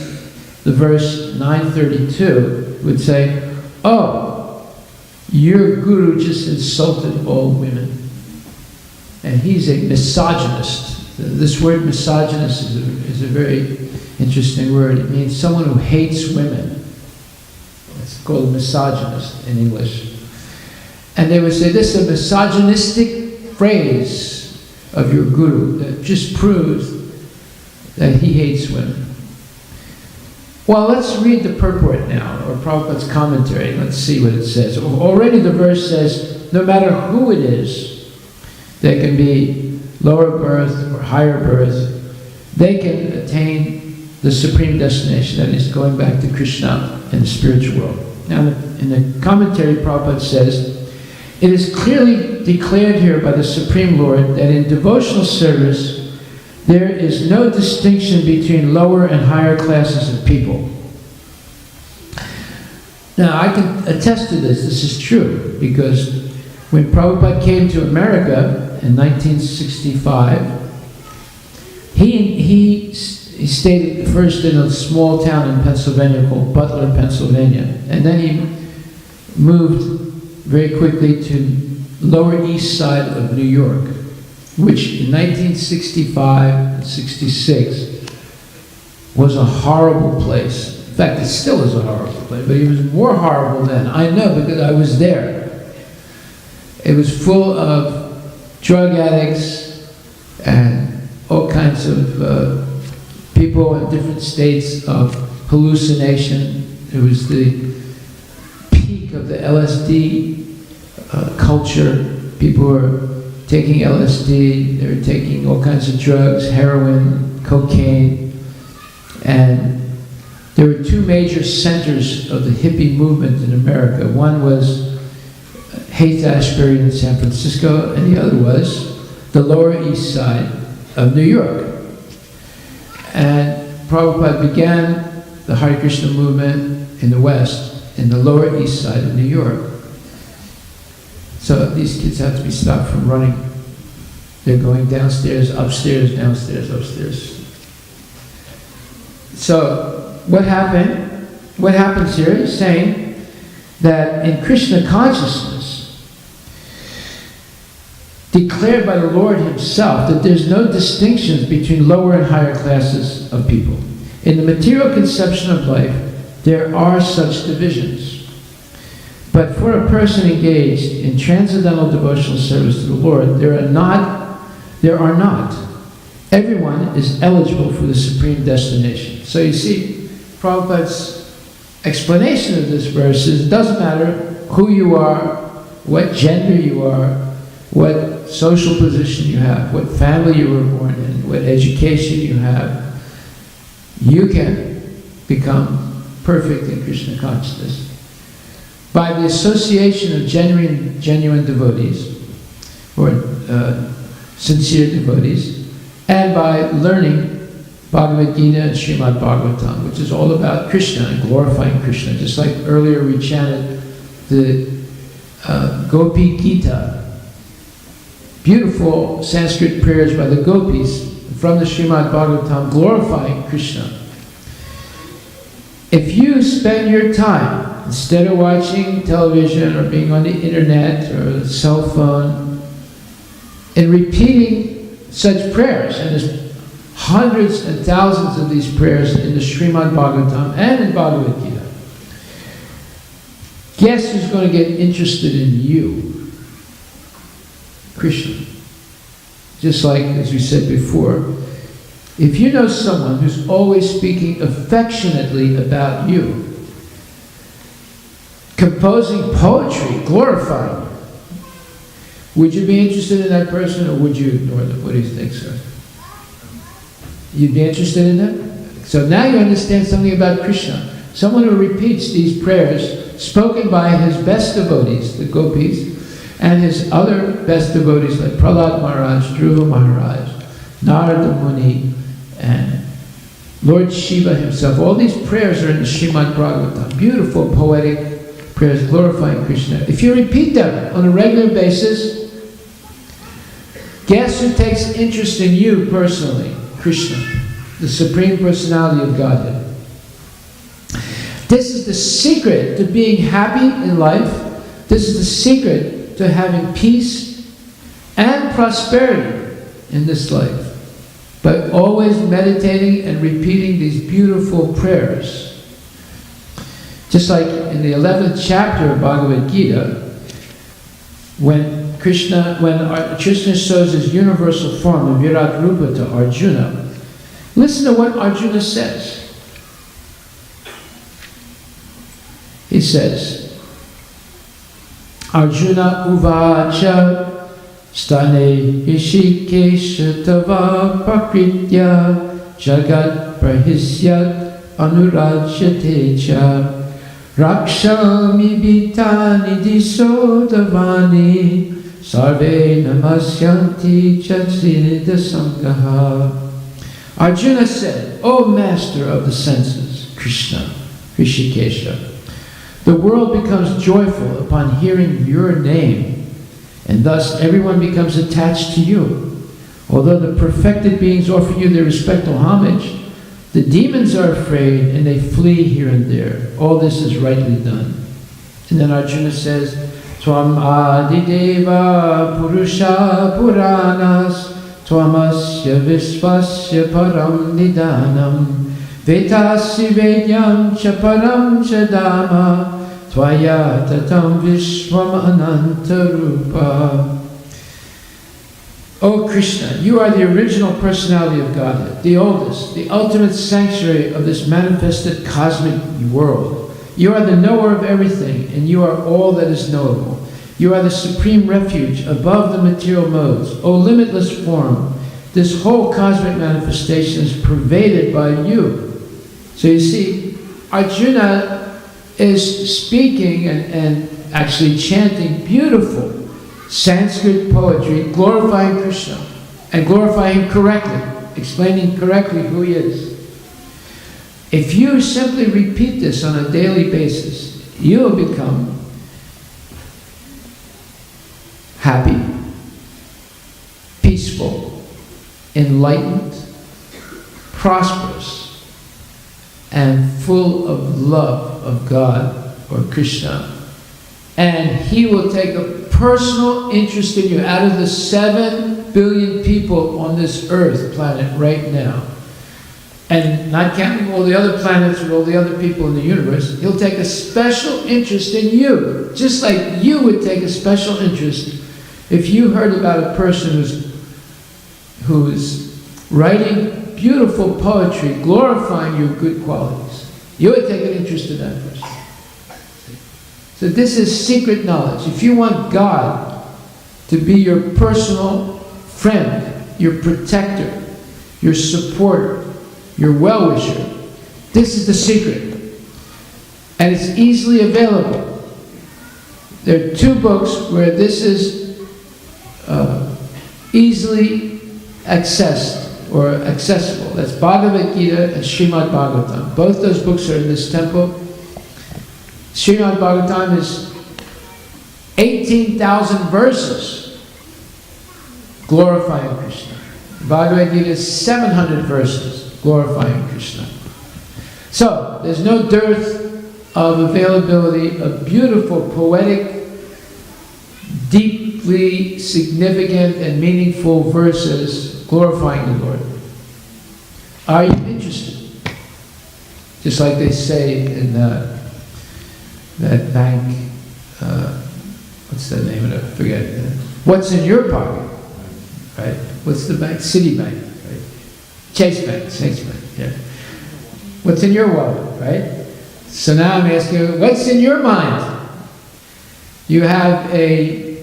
the verse 932 would say, oh, your guru just insulted all women. And he's a misogynist. This word misogynist is a very interesting word. It means someone who hates women. It's called misogynist in English. And they would say, this is a misogynistic phrase of your guru that just proves that he hates women. Well, let's read the purport now, or Prabhupada's commentary. Let's see what it says. Already the verse says, no matter who it is, they can be lower birth or higher birth, they can attain the supreme destination, that is going back to Krishna in the spiritual world. Now, in the commentary, Prabhupada says, it is clearly declared here by the Supreme Lord that in devotional service, there is no distinction between lower and higher classes of people. Now, I can attest to this. This is true, because when Prabhupada came to America in 1965, he stayed first in a small town in Pennsylvania called Butler, Pennsylvania. And then he moved very quickly to Lower East Side of New York, which in 1965 and 66 was a horrible place. In fact, it still is a horrible place, but it was more horrible then. I know because I was there. It was full of drug addicts and all kinds of people in different states of hallucination. It was the peak of the LSD culture. People were taking LSD, they were taking all kinds of drugs, heroin, cocaine, and there were two major centers of the hippie movement in America. One was Haight-Ashbury in San Francisco, and the other was the Lower East Side of New York. And Prabhupada began the Hare Krishna movement in the West, in the Lower East Side of New York. So these kids have to be stopped from running. They're going downstairs, upstairs, downstairs, upstairs. So what happened? What happens here is saying that in Krishna consciousness, declared by the Lord himself, that there's no distinctions between lower and higher classes of people. In the material conception of life, there are such divisions. But for a person engaged in transcendental devotional service to the Lord, there are not. Everyone is eligible for the supreme destination. So you see, Prabhupada's explanation of this verse is, it doesn't matter who you are, what gender you are, what social position you have, what family you were born in, what education you have, you can become perfect in Krishna consciousness by the association of genuine devotees, or sincere devotees, and by learning Bhagavad Gita and Srimad Bhagavatam, which is all about Krishna and glorifying Krishna. Just like earlier we chanted the Gopi Gita, beautiful Sanskrit prayers by the gopis from the Srimad Bhagavatam glorifying Krishna. If you spend your time, instead of watching television or being on the internet or the cell phone, in repeating such prayers, and there's hundreds and thousands of these prayers in the Srimad Bhagavatam and in Bhagavad Gita, guess who's going to get interested in you? Krishna. Just like, as we said before, if you know someone who's always speaking affectionately about you, composing poetry, glorifying you, would you be interested in that person, or would you ignore them? What do you think, sir? You'd be interested in them? So now you understand something about Krishna. Someone who repeats these prayers spoken by his best devotees, the gopis, and his other best devotees like Prahlad Maharaj, Dhruva Maharaj, Narada Muni, and Lord Shiva himself. All these prayers are in the Srimad Bhagavatam. Beautiful poetic prayers glorifying Krishna. If you repeat them on a regular basis, guess who takes interest in you personally? Krishna, the Supreme Personality of Godhead. This is the secret to being happy in life. This is the secret to having peace and prosperity in this life. But always meditating and repeating these beautiful prayers. Just like in the 11th chapter of Bhagavad Gita, when Krishna shows his universal form of Virat Rupa to Arjuna, listen to what Arjuna says. He says, Arjuna uvacha stane hishikesha tava prakritya jagat prahisyat anurajyate cha rakshami bitani disodavani sarve namasyanti chatsinita sangaha. Arjuna said, O master of the senses, Krishna, Rishikesha, the world becomes joyful upon hearing your name, and thus everyone becomes attached to you. Although the perfected beings offer you their respectful homage, the demons are afraid and they flee here and there. All this is rightly done. And then Arjuna says, Tvam adideva purusha puranas tvamasya visvasya param nidanam vetasi vedyam cha param cha dhamma tvaya tatam vishvam ananta rupa. O Krishna, you are the original personality of Godhead, the oldest, the ultimate sanctuary of this manifested cosmic world. You are the knower of everything, and you are all that is knowable. You are the supreme refuge above the material modes. O limitless form, this whole cosmic manifestation is pervaded by you. So you see, Arjuna is speaking and actually chanting beautiful Sanskrit poetry, glorifying Krishna, and glorifying Him correctly, explaining correctly who He is. If you simply repeat this on a daily basis, you will become happy, peaceful, enlightened, prosperous, and full of love of God or Krishna. And He will take a personal interest in you. Out of the 7 billion people on this earth planet right now, and not counting all the other planets or all the other people in the universe, He'll take a special interest in you, just like you would take a special interest if you heard about a person who's writing beautiful poetry, glorifying your good qualities. You would take an interest in that person. So this is secret knowledge. If you want God to be your personal friend, your protector, your supporter, your well-wisher, this is the secret. And it's easily available. There are 2 books where this is easily accessed or accessible. That's Bhagavad Gita and Srimad Bhagavatam. Both those books are in this temple. Srimad Bhagavatam is 18,000 verses glorifying Krishna. Bhagavad Gita is 700 verses glorifying Krishna. So, there's no dearth of availability of beautiful, poetic, deeply significant and meaningful verses glorifying the Lord. Are you interested? Just like they say in that bank, what's the name of it? I forget. What's in your pocket? Right? What's the bank? Citibank, right? Chase Bank, yeah. What's in your wallet, right? So now I'm asking you, what's in your mind? You have a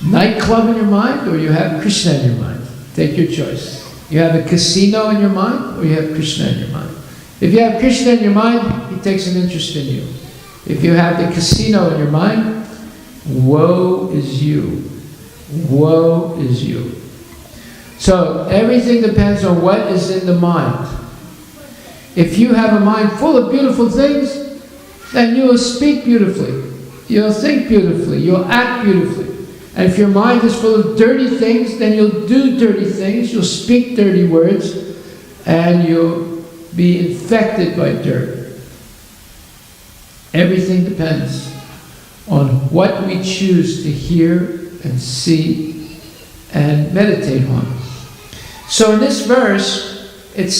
nightclub in your mind, or you have Krishna in your mind? Take your choice. You have a casino in your mind, or you have Krishna in your mind? If you have Krishna in your mind, He takes an interest in you. If you have the casino in your mind, woe is you. Woe is you. So everything depends on what is in the mind. If you have a mind full of beautiful things, then you will speak beautifully. You'll think beautifully. You'll act beautifully. And if your mind is full of dirty things, then you'll do dirty things. You'll speak dirty words. And you'll be infected by dirt. Everything depends on what we choose to hear and see and meditate on. So in this verse, it's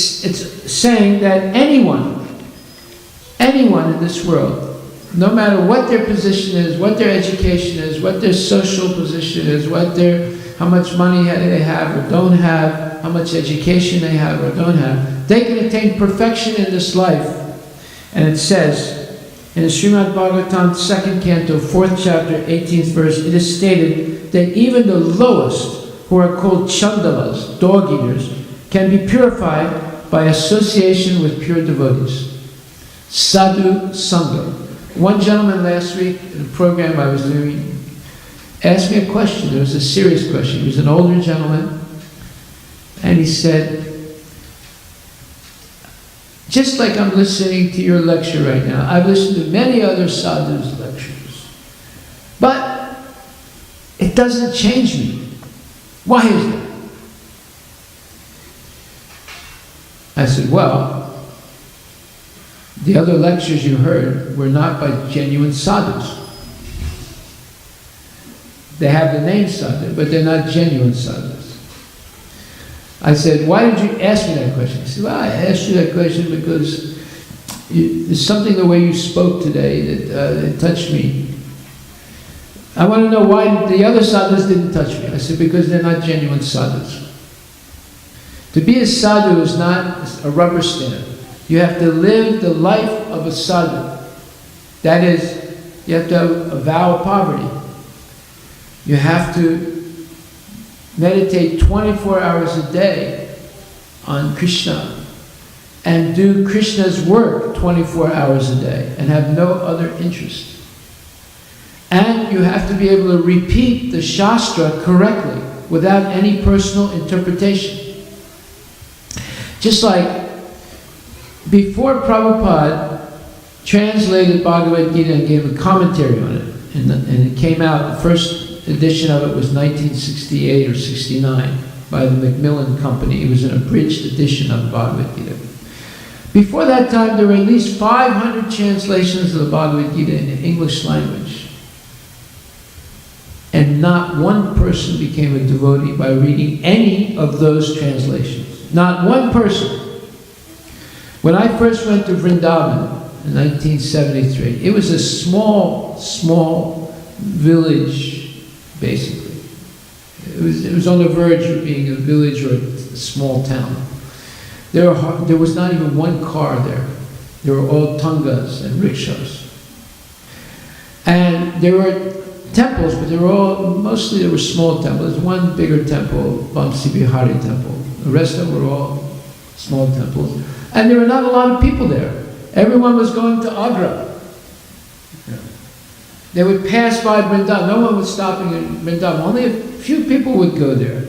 saying that anyone in this world, no matter what their position is, what their education is, what their social position is, how much money they have or don't have, how much education they have or don't have, they can attain perfection in this life. And it says, in the Srimad Bhagavatam, 2nd canto, 4th chapter, 18th verse, it is stated that even the lowest, who are called chandalas, dog eaters, can be purified by association with pure devotees. Sadhu Sangha. One gentleman last week in a program I was doing asked me a question. It was a serious question. He was an older gentleman, and he said, just like I'm listening to your lecture right now, I've listened to many other sadhus' lectures, but it doesn't change me. Why is that? I said, well, the other lectures you heard were not by genuine sadhus. They have the name sadhu, but they're not genuine sadhus. I said, why did you ask me that question? He said, well, I asked you that question because there's something the way you spoke today that touched me. I want to know why the other sadhus didn't touch me. I said, because they're not genuine sadhus. To be a sadhu is not a rubber stamp. You have to live the life of a sadhu. That is, you have to have a vow of poverty. You have to meditate 24 hours a day on Krishna and do Krishna's work 24 hours a day and have no other interest. And you have to be able to repeat the Shastra correctly without any personal interpretation. Just like before Prabhupada translated Bhagavad Gita and gave a commentary on it, and it came out, the first edition of it was 1968 or 69 by the Macmillan Company. It was an abridged edition of Bhagavad Gita. Before that time, there were at least 500 translations of the Bhagavad Gita in the English language. And not one person became a devotee by reading any of those translations. Not one person. When I first went to Vrindavan in 1973, it was a small village, basically. It was on the verge of being a village or a small town. There was not even one car there. There were all tangas and rickshaws. And there were temples, but mostly there were small temples. One bigger temple, Vamsi Bihari temple. The rest of them were all small temples. And there were not a lot of people there. Everyone was going to Agra. They would pass by Vrindavan. No one was stopping in Vrindavan. Only a few people would go there.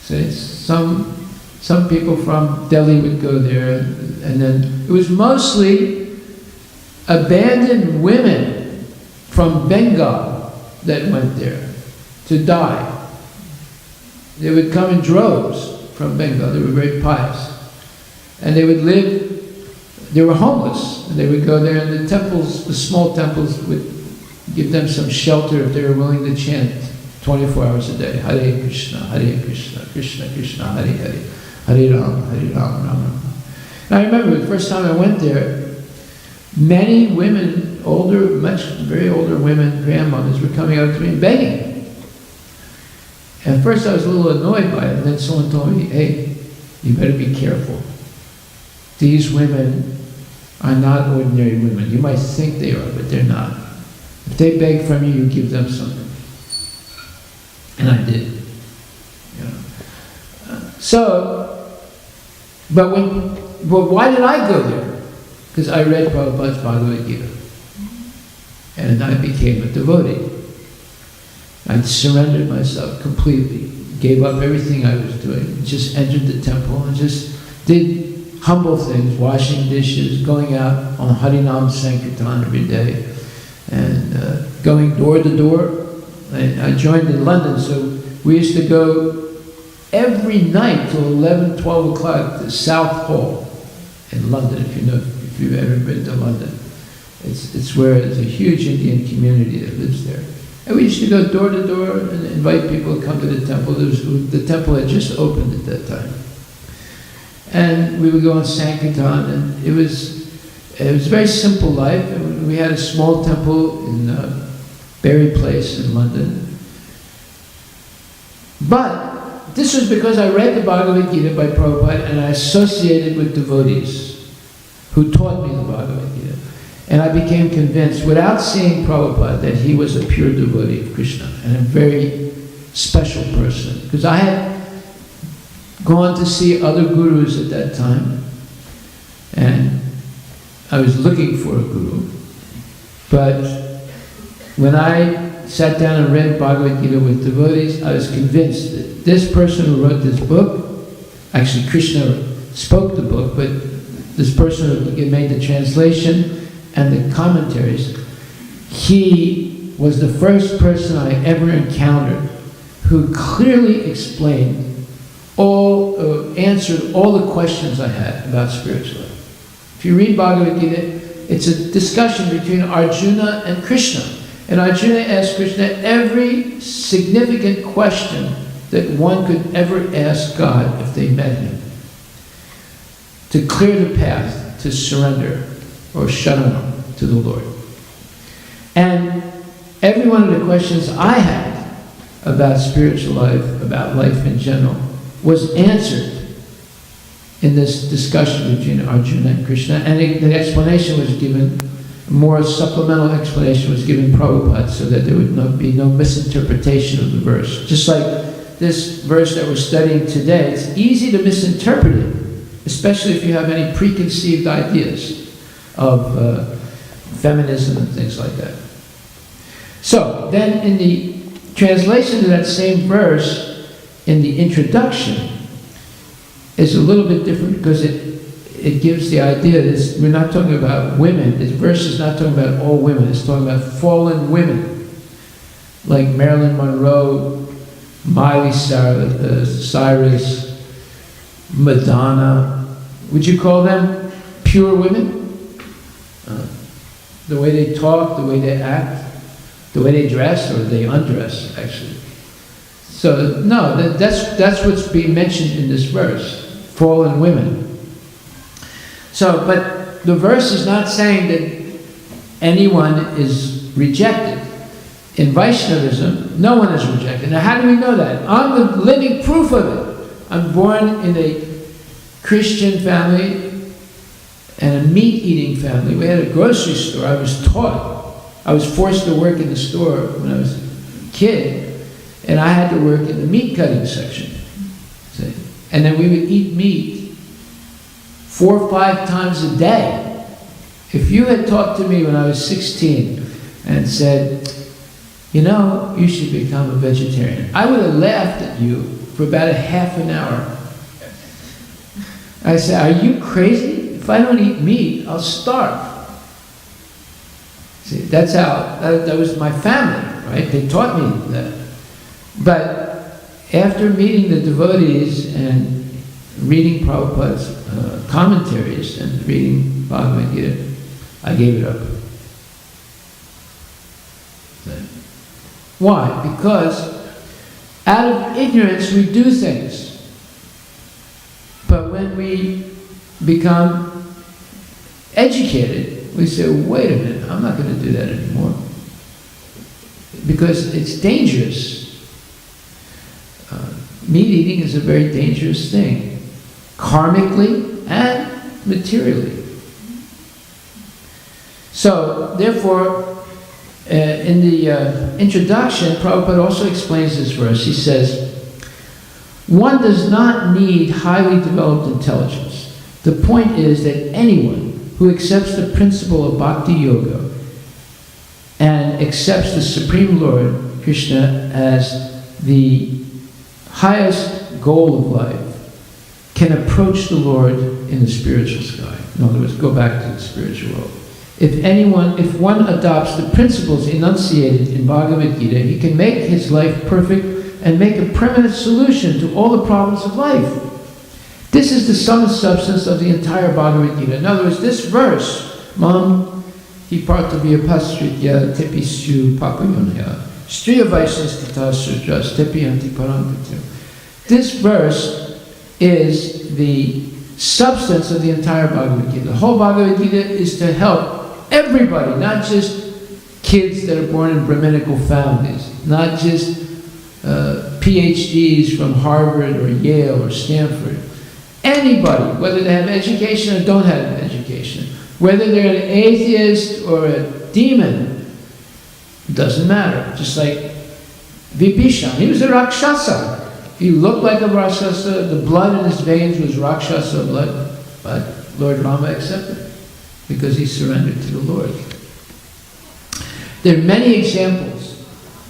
See, some people from Delhi would go there, and then it was mostly abandoned women from Bengal that went there to die. They would come in droves from Bengal. They were very pious. And they would live, they were homeless. And they would go there, and the temples, the small temples, would give them some shelter if they were willing to chant 24 hours a day. Hare Krishna, Krishna Krishna, Hare Hare, Hare Rama, Ram Rama. And I remember the first time I went there, many women, very older women, grandmothers, were coming up to me and begging. And at first I was a little annoyed by it, and then someone told me, hey, you better be careful. These women are not ordinary women. You might think they are, but they're not. If they beg from you, you give them something. And I did. But why did I go there? Because I read Prabhupada's Bhagavad Gita. And I became a devotee. I surrendered myself completely, gave up everything I was doing, just entered the temple and just did humble things, washing dishes, going out on Harinam Sankirtan every day, and going door to door. I joined in London, so we used to go every night till 11, 12 o'clock to South Hall in London, if you've ever been to London. It's where there's a huge Indian community that lives there. And we used to go door to door and invite people to come to the temple. The temple had just opened at that time. And we would go on Sankirtan, and it was a very simple life. And we had a small temple in Berry Place in London. But this was because I read the Bhagavad Gita by Prabhupada, and I associated with devotees who taught me the Bhagavad Gita. And I became convinced, without seeing Prabhupada, that he was a pure devotee of Krishna and a very special person. Because I had gone to see other gurus at that time, and I was looking for a guru. But when I sat down and read Bhagavad Gita with devotees, I was convinced that this person who wrote this book, actually Krishna spoke the book, but this person who made the translation and the commentaries, he was the first person I ever encountered who clearly explained answered all the questions I had about spiritual life. If you read Bhagavad Gita, it's a discussion between Arjuna and Krishna. And Arjuna asked Krishna every significant question that one could ever ask God if they met him, to clear the path to surrender or sharanam to the Lord. And every one of the questions I had about spiritual life, about life in general, was answered in this discussion between Arjuna and Krishna, and the explanation was given, more supplemental explanation was given Prabhupada, so that there would be no misinterpretation of the verse. Just like this verse that we're studying today, it's easy to misinterpret it, especially if you have any preconceived ideas of feminism and things like that. So, then in the translation of that same verse, in the introduction, is a little bit different because it gives the idea that we're not talking about women. This verse is not talking about all women. It's talking about fallen women, like Marilyn Monroe, Miley Cyrus, Madonna. Would you call them pure women? The way they talk, the way they act, the way they dress, or they undress, actually. So, no, that's what's being mentioned in this verse, fallen women. So, but the verse is not saying that anyone is rejected. In Vaishnavism, no one is rejected. Now, how do we know that? I'm the living proof of it. I'm born in a Christian family and a meat-eating family. We had a grocery store. I was forced to work in the store when I was a kid, and I had to work in the meat cutting section. See? And then we would eat meat 4 or 5 times a day. If you had talked to me when I was 16 and said, you know, you should become a vegetarian, I would have laughed at you for about a half an hour. I said, are you crazy? If I don't eat meat, I'll starve. See, that's how, that was my family, right? They taught me that. But after meeting the devotees and reading Prabhupada's commentaries and reading Bhagavad Gita, I gave it up. Why? Because out of ignorance we do things. But when we become educated, we say, wait a minute, I'm not going to do that anymore. Because it's dangerous. Meat eating is a very dangerous thing, karmically and materially. So, therefore, in the introduction, Prabhupada also explains this verse. He says, one does not need highly developed intelligence. The point is that anyone who accepts the principle of Bhakti Yoga and accepts the Supreme Lord, Krishna, as the highest goal of life can approach the Lord in the spiritual sky. In other words, go back to the spiritual world. If one adopts the principles enunciated in Bhagavad Gita, he can make his life perfect and make a permanent solution to all the problems of life. This is the sum and substance of the entire Bhagavad Gita. In other words, this verse, Mam hi partavya pasritya tepisyu papayonaya striya vaisnas tata sudras tepiyanti parampitu. This verse is the substance of the entire Bhagavad Gita. The whole Bhagavad Gita is to help everybody, not just kids that are born in Brahminical families, not just PhDs from Harvard or Yale or Stanford. Anybody, whether they have education or don't have education, whether they're an atheist or a demon, doesn't matter. Just like Vibhishan, he was a Rakshasa. He looked like a Rakshasa, the blood in his veins was Rakshasa blood, but Lord Rama accepted it because he surrendered to the Lord. There are many examples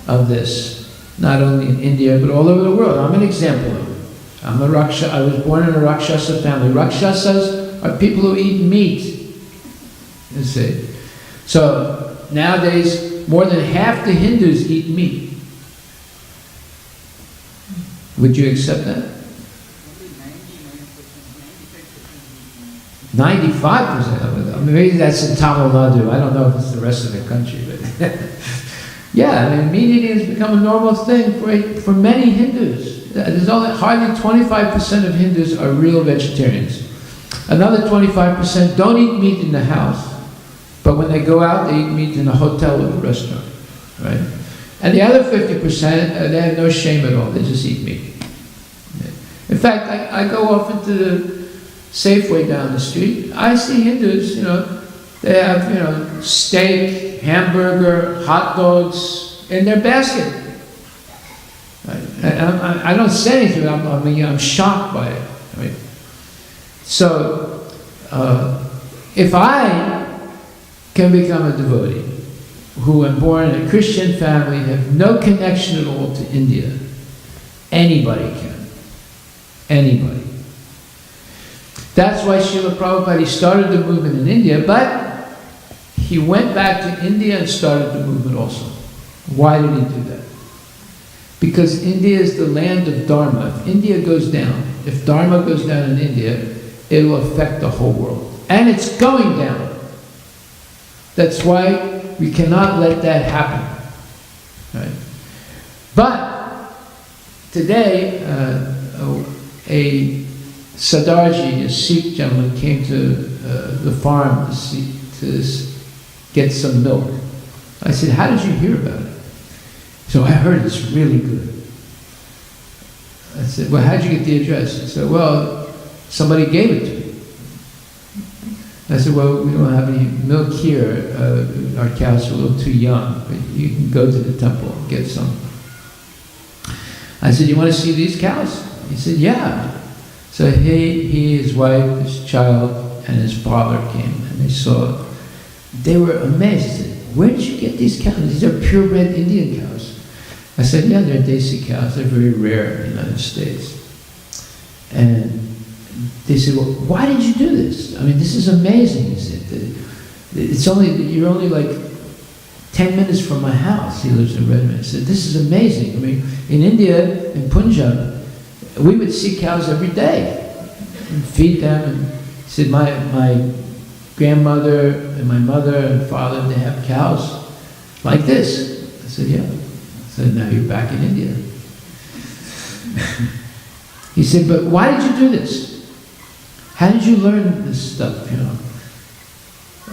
of this, not only in India, but all over the world. I'm an example of it. I was born in a Rakshasa family. Rakshasas are people who eat meat, you see. So nowadays, more than half the Hindus eat meat. Would you accept that? 95% of it. I mean, maybe that's in Tamil Nadu. I don't know if it's the rest of the country, but yeah, I mean, meat eating has become a normal thing for many Hindus. There's only hardly 25% of Hindus are real vegetarians. Another 25% don't eat meat in the house, but when they go out, they eat meat in a hotel or a restaurant, right? And the other 50%, they have no shame at all. They just eat meat. In fact, I go off into the Safeway down the street. I see Hindus, they have, steak, hamburger, hot dogs in their basket. I don't say anything. I'm shocked by it. Right? So, if I can become a devotee, who were born in a Christian family have no connection at all to India. Anybody can. Anybody. That's why Srila Prabhupada, he started the movement in India, but he went back to India and started the movement also. Why did he do that? Because India is the land of Dharma. If India goes down, if Dharma goes down in India, it will affect the whole world. And it's going down. That's why we cannot let that happen. Right? But today, a Sardarji, a Sikh gentleman, came to the farm to get some milk. I said, how did you hear about it? So I heard it's really good. I said, well, how'd you get the address? He said, well, somebody gave it to me. I said, well, we don't have any milk here. Our cows are a little too young, but you can go to the temple and get some. I said, you want to see these cows? He said, yeah. So he, his wife, his child, and his father came, and they saw. They were amazed. They said, where did you get these cows? These are purebred Indian cows. I said, yeah, they're Desi cows. They're very rare in the United States. And they said, well, why did you do this? I mean, this is amazing. He said, you're only like 10 minutes from my house. He lives in Redmond. He said, this is amazing. I mean, in India, in Punjab, we would see cows every day and feed them. And he said, my grandmother and my mother and father, they have cows like this. I said, yeah. I said, now you're back in India. He said, but why did you do this? How did you learn this stuff, you know?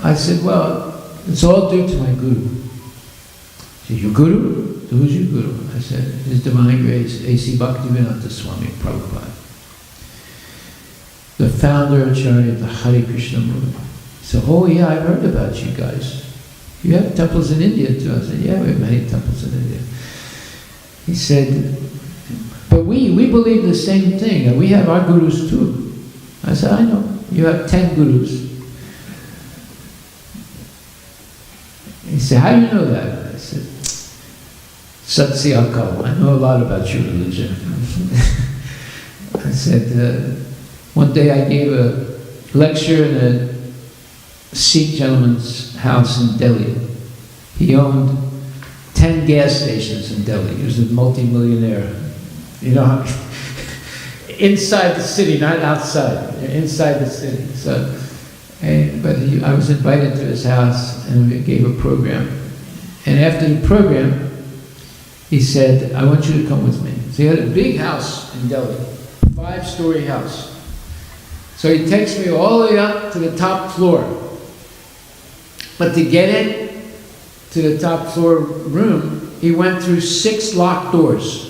I said, well, it's all due to my guru. He said, your guru? So who's your guru? I said, His Divine Grace, A.C. Bhaktivedanta Swami Prabhupada, the founder and Acharya of the Hare Krishna movement. He said, oh yeah, I've heard about you guys. You have temples in India too. I said, yeah, we have many temples in India. He said, but we believe the same thing, and we have our gurus too. I said, I know. You have 10 gurus. He said, how do you know that? I said, Satsi Akal, I know a lot about your religion. I said, one day I gave a lecture in a Sikh gentleman's house in Delhi. He owned 10 gas stations in Delhi. He was a multi-millionaire. You know, inside the city, not outside, inside the city. So, I was invited to his house and we gave a program. And after the program, he said, I want you to come with me. So he had a big house in Delhi, 5-story house. So he takes me all the way up to the top floor. But to get in to the top floor room, he went through 6 locked doors.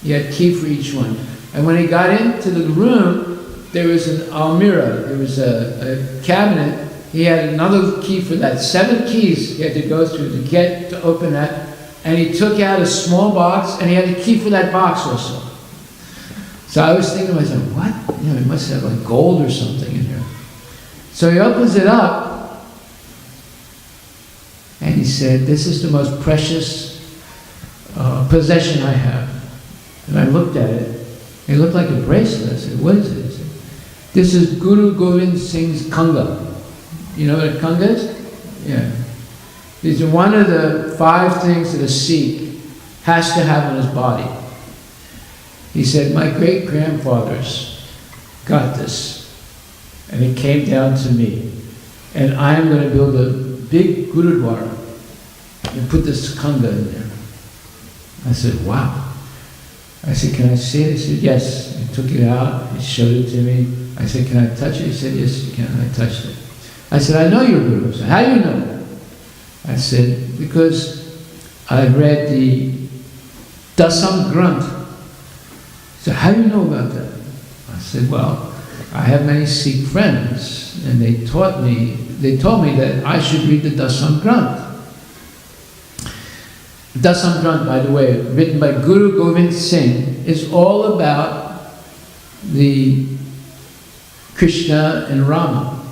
He had a key for each one. And when he got into the room, there was an almirah, there was a cabinet. He had another key for that. 7 keys he had to go through to open that. And he took out a small box, and he had a key for that box also. So I was thinking to myself, what? You know, he must have like gold or something in here. So he opens it up, and he said, this is the most precious possession I have. And I looked at it. It looked like a bracelet. I said, what is it? He said, this is Guru Govind Singh's Kanga. You know what a Kanga is? Yeah. These are one of the 5 things that a Sikh has to have on his body. He said, my great-grandfathers got this, and it came down to me. And I am going to build a big Gurudwara and put this Kanga in there. I said, wow. I said, can I see it? He said, yes. He took it out, he showed it to me. I said, can I touch it? He said, yes, you can. I touched it. I said, I know your guru. He said, how do you know? I said, because I read the Dasam Granth. He said, how do you know about that? I said, well, I have many Sikh friends, and they told me that I should read the Dasam Granth. Dasam Granth, by the way, written by Guru Govind Singh, is all about the Krishna and Rama.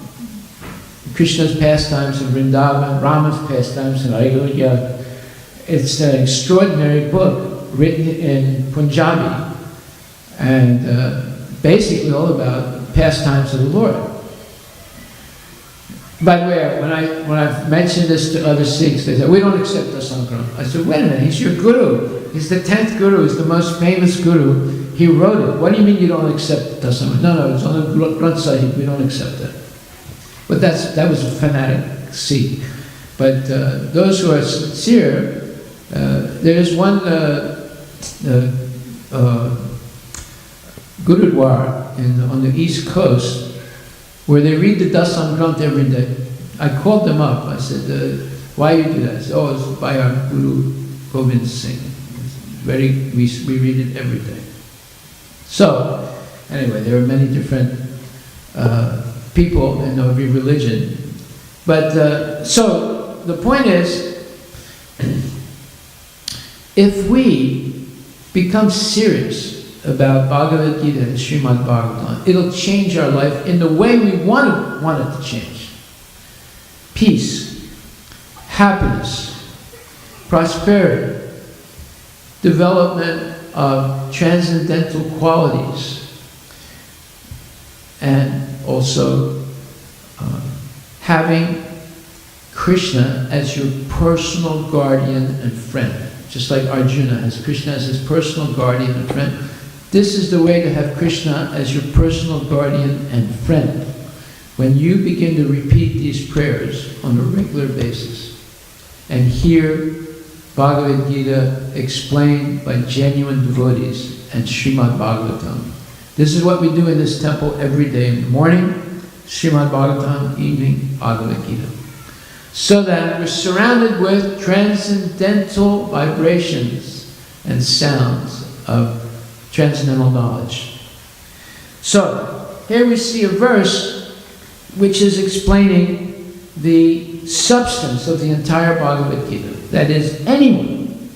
Krishna's pastimes in Vrindavan, Rama's pastimes in Ayodhya. It's an extraordinary book written in Punjabi and basically all about pastimes of the Lord. By the way, when I've mentioned this to other Sikhs, they say, we don't accept Dasam Granth. I said, wait a minute, he's your guru. He's the 10th guru, he's the most famous guru. He wrote it. What do you mean you don't accept Dasam Granth? No, it's on the Granth Sahib, we don't accept it. But that was a fanatic Sikh. But those who are sincere, there's one Gurudwara on the East Coast where they read the Dasam Granth every day. I called them up. I said, why you do that? I said, oh, it's by our Guru Gobind Singh. We read it every day. So, anyway, there are many different people in every religion. But, so, the point is, if we become serious about Bhagavad Gita and Srimad Bhagavatam, it'll change our life in the way we want it to change. Peace, happiness, prosperity, development of transcendental qualities, and also having Krishna as your personal guardian and friend. Just like Arjuna has Krishna as his personal guardian and friend. This is the way to have Krishna as your personal guardian and friend. When you begin to repeat these prayers on a regular basis and hear Bhagavad Gita explained by genuine devotees and Srimad Bhagavatam. This is what we do in this temple every day. In the morning, Srimad Bhagavatam, evening, Bhagavad Gita. So that we're surrounded with transcendental vibrations and sounds of transcendental knowledge. So, here we see a verse which is explaining the substance of the entire Bhagavad Gita. That is, anyone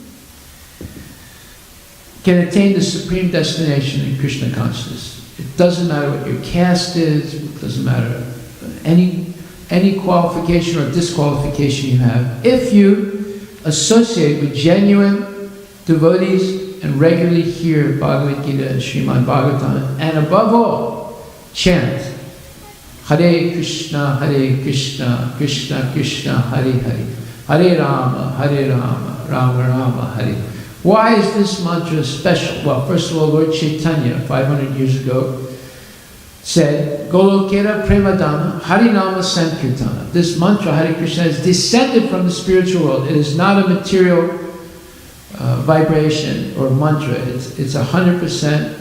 can attain the supreme destination in Krishna consciousness. It doesn't matter what your caste is, it doesn't matter any qualification or disqualification you have. If you associate with genuine devotees and regularly hear Bhagavad Gita and Srimad Bhagavatam, and above all, chant Hare Krishna, Krishna Krishna, Hare Hare, Hare Rama, Rama Rama, Hare. Why is this mantra special? Well, first of all, Lord Chaitanya, 500 years ago, said, Golokera Premadana, Harinama Sankirtana. This mantra, Hare Krishna, is descended from the spiritual world. It is not a material vibration or mantra. It's 100%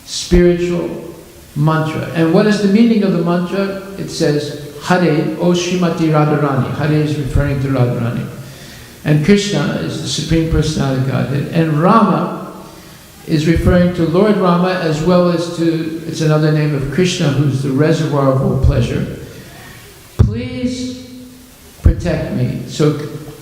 spiritual mantra. And what is the meaning of the mantra? It says, Hare, O Srimati Radharani. Hare is referring to Radharani. And Krishna is the Supreme Personality of Godhead. And Rama is referring to Lord Rama as well as to, it's another name of Krishna, who's the reservoir of all pleasure. Please protect me so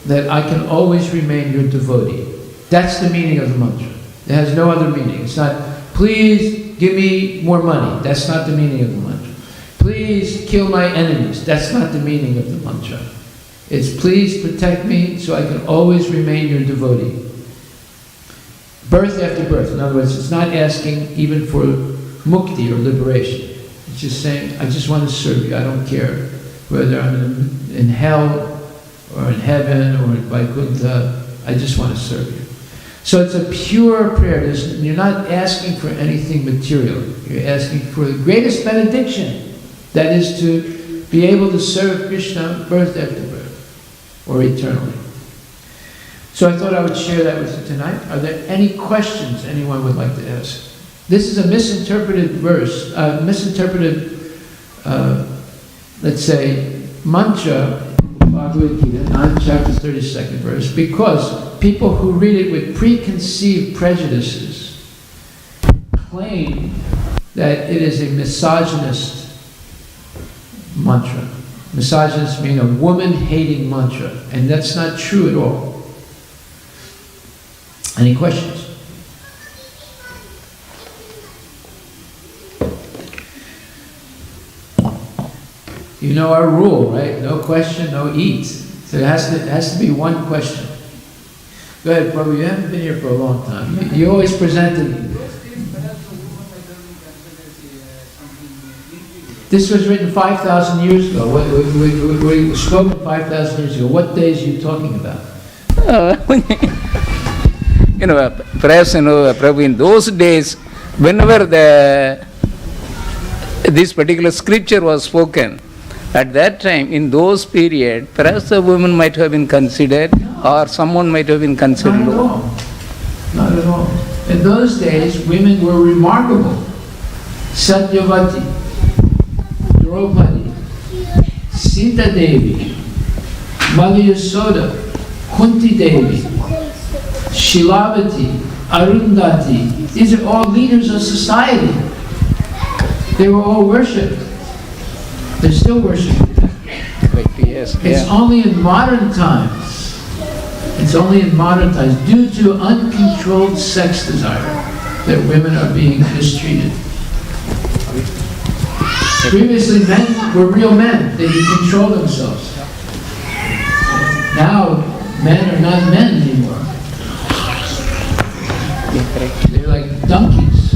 that I can always remain your devotee. That's the meaning of the mantra. It has no other meaning. It's not, please give me more money. That's not the meaning of the mantra. Please kill my enemies. That's not the meaning of the mantra. It's please protect me so I can always remain your devotee. Birth after birth. In other words, it's not asking even for mukti or liberation. It's just saying, I just want to serve you. I don't care whether I'm in hell or in heaven or in Vaikuntha. I just want to serve you. So it's a pure prayer. You're not asking for anything material. You're asking for the greatest benediction. That is to be able to serve Krishna birth after birth or eternally. So I thought I would share that with you tonight. Are there any questions anyone would like to ask? This is a misinterpreted verse, let's say, mantra in Bhagavad Gita, 9 chapter 32nd verse, because people who read it with preconceived prejudices claim that it is a misogynist mantra. Misogynist meaning a woman-hating mantra, and that's not true at all. Any questions? You know our rule, right? No question, no eat. So it has to be one question. Go ahead, Prabhu. You haven't been here for a long time. You always presented. This was written 5,000 years ago. We spoke 5,000 years ago. What days are you talking about? Perhaps, Prabhu, in those days, whenever this particular scripture was spoken, at that time, in those period, perhaps a woman might have been considered, or someone might have been considered. Not at all. Not at all. In those days, women were remarkable. Satyavati, Draupadi, Sita Devi, Mother Yasoda, Kunti Devi, Shilavati, Arundhati. These are all leaders of society. They were all worshipped. They're still worshipped. Yes, it's only in modern times. It's only in modern times, due to uncontrolled sex desire, that women are being mistreated. Previously, men were real men. They could control themselves. Now, men are not men anymore. They're like donkeys.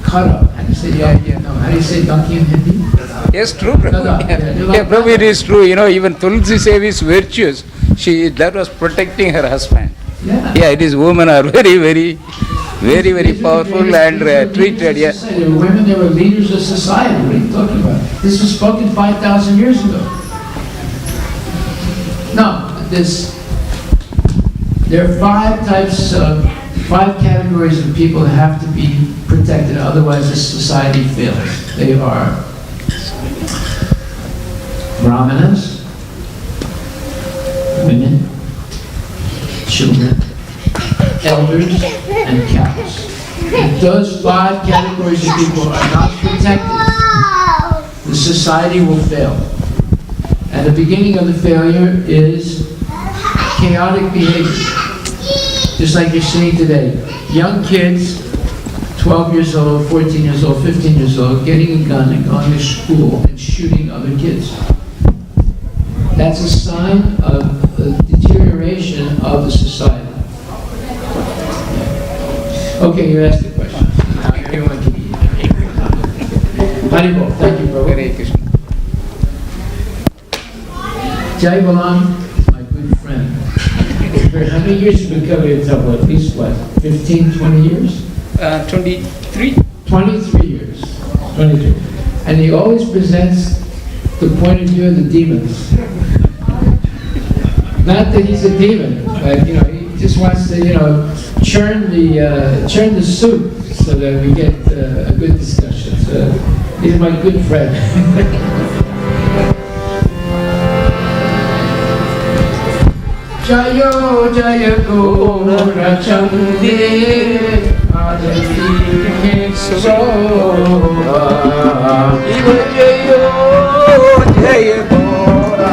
Cut up. How do you say donkey? No, how do you say donkey in Hindi? Yes, true, Prabhu. Prabhu, it is true. Even Tulsi Sevi's virtues, that was protecting her husband. Yeah, it is women are very powerful and treated. Yeah. They were women, they were leaders of society. What are you talking about? This was spoken 5,000 years ago. No, there are 5 categories of people that have to be protected, otherwise this society fails. They are brahmanas, women, children, elders, and cows. If those 5 categories of people are not protected, the society will fail. And the beginning of the failure is chaotic behavior. Just like you're seeing today. Young kids, 12 years old, 14 years old, 15 years old, getting a gun and going to school and shooting other kids. That's a sign of the deterioration of the society. Okay, you asked the question. Everyone can eat. Haribol, thank you, Prabhu. Hare Krishna. Jai Balan is my good friend. How many years have you been coming to temple? At least what, 15, 20 years? 23. 23 years. 23. And he always presents the point of view of the demons. Not that he's a demon, but he just wants to, churn the soup so that we get a good discussion. So he's my good friend. Jayo Jaya Gora Chande Adhi Soha Jayo Jaya Gora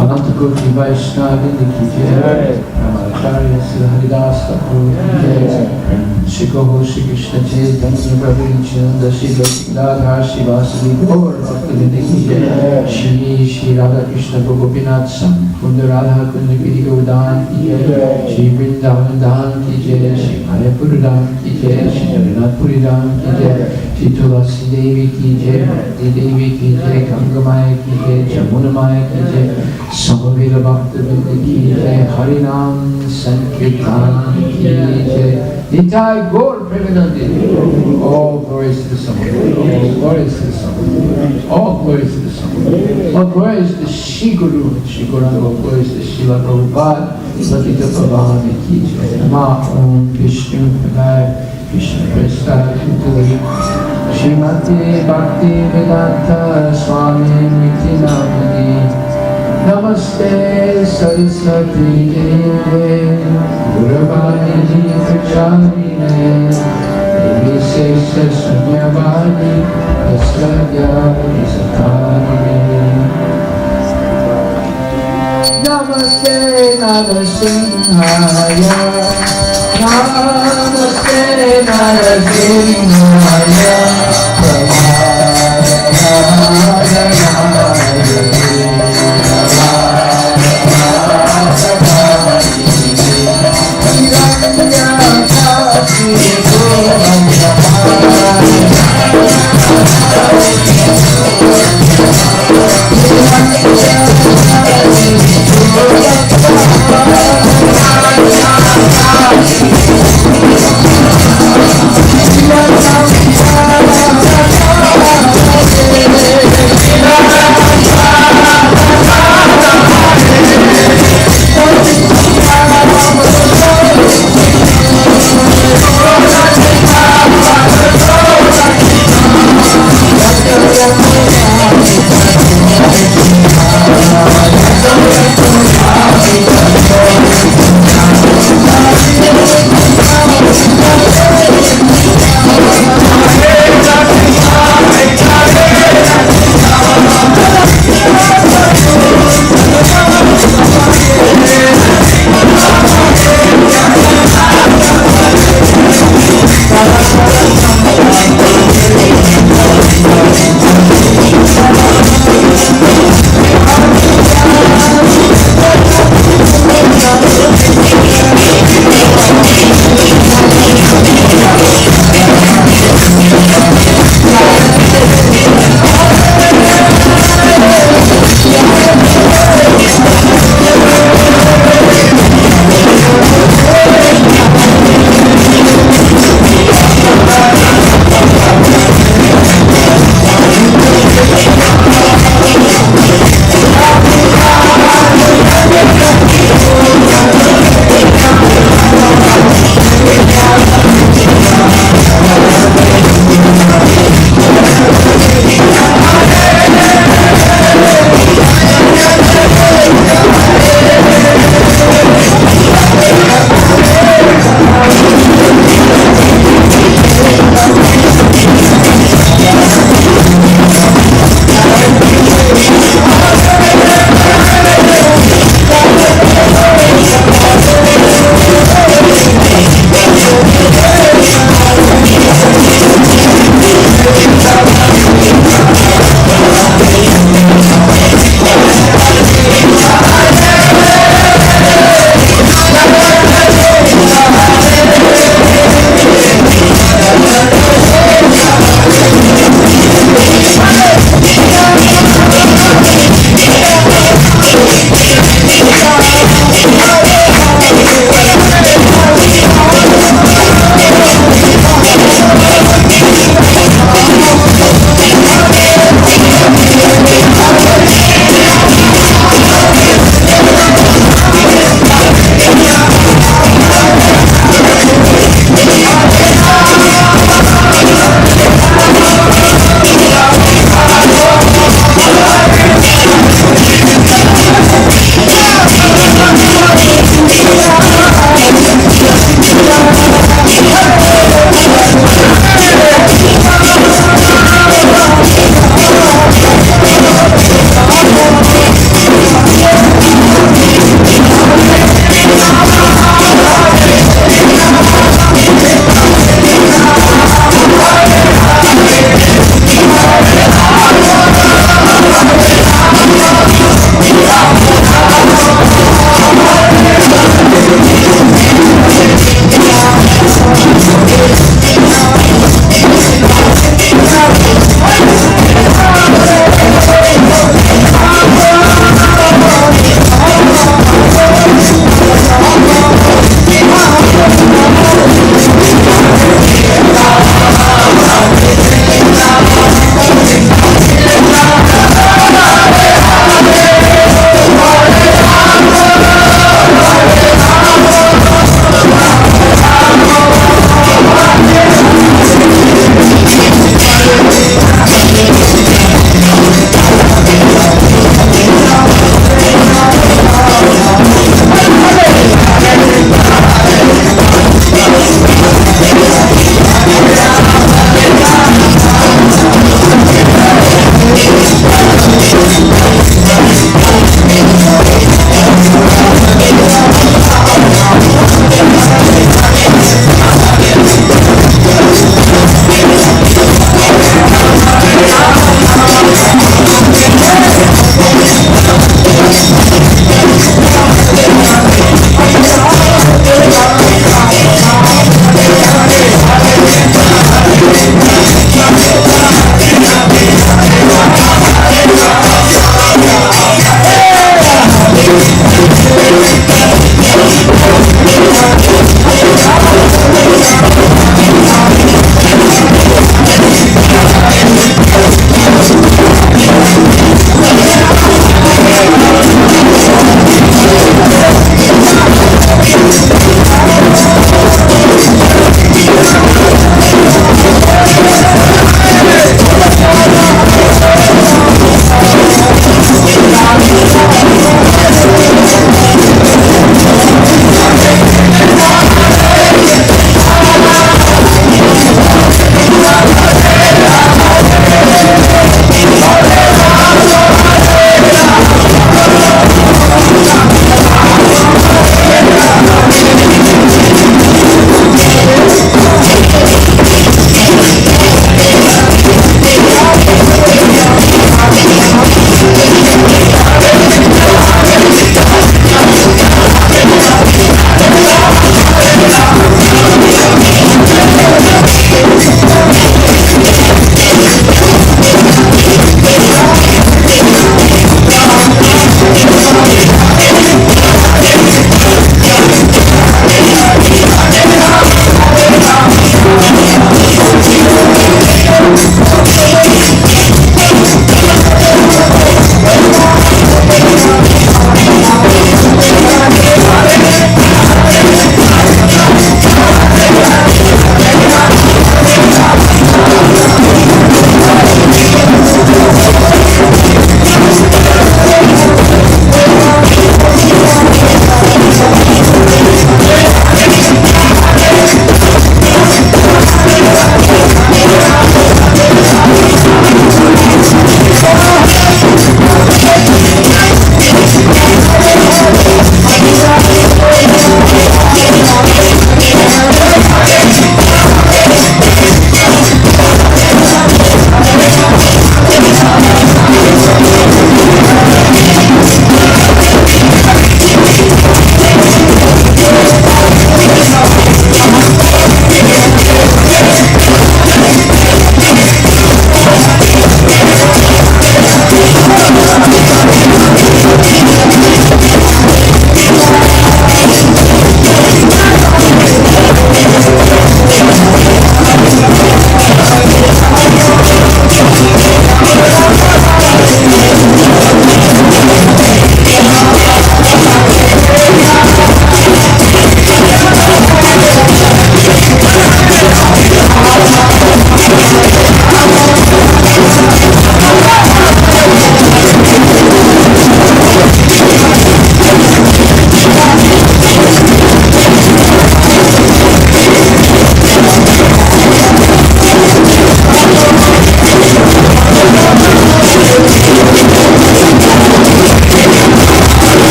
Ananta Koti Vaishnava ki jai, Acharya Harivilas Maharaj ki jai, Shri Gaur Shri Krishna Chaitanya Prabhu Nityananda Shri Radha Shri Vasudeva Gaur Bhaktivinoda ki jai, Shri Radha Krishna Gopinath Sam Kunda Radha Kunda Giri Govardhan ki jai, Shri Vrindavan Dham ki jai, Shri Mayapur Dham ki jai, Shri Jagannath Puri Dham ki jai, Shri Tulasi Devi ki jai, Bhakti Devi ki jai, Ganga Maya ki jai, Jamuna Maya ki jai, Samavela Bhaktivinoda ki jai, Harinam Sankirtan ki jai, Nitai Gaur Premanandi. All glories to the Samavela, all glories to the Samavela, all glories to the Samavela, all glories to Shri Guru, Shri Gauranga, all glories to Srila Prabhupada, Patita Pavani ki jai, Nama Om Vishnu Padaya, Vishnu Prasad Kuturi, Srimati Bhakti Vedanta Swami Niti Namani, Namaste Saraswati Deve, Guravani Pracharine, Devi Sesha Sunyavani, Asradya Visakarine. Namaste Narasimhaya, Namaste Narasimhaya,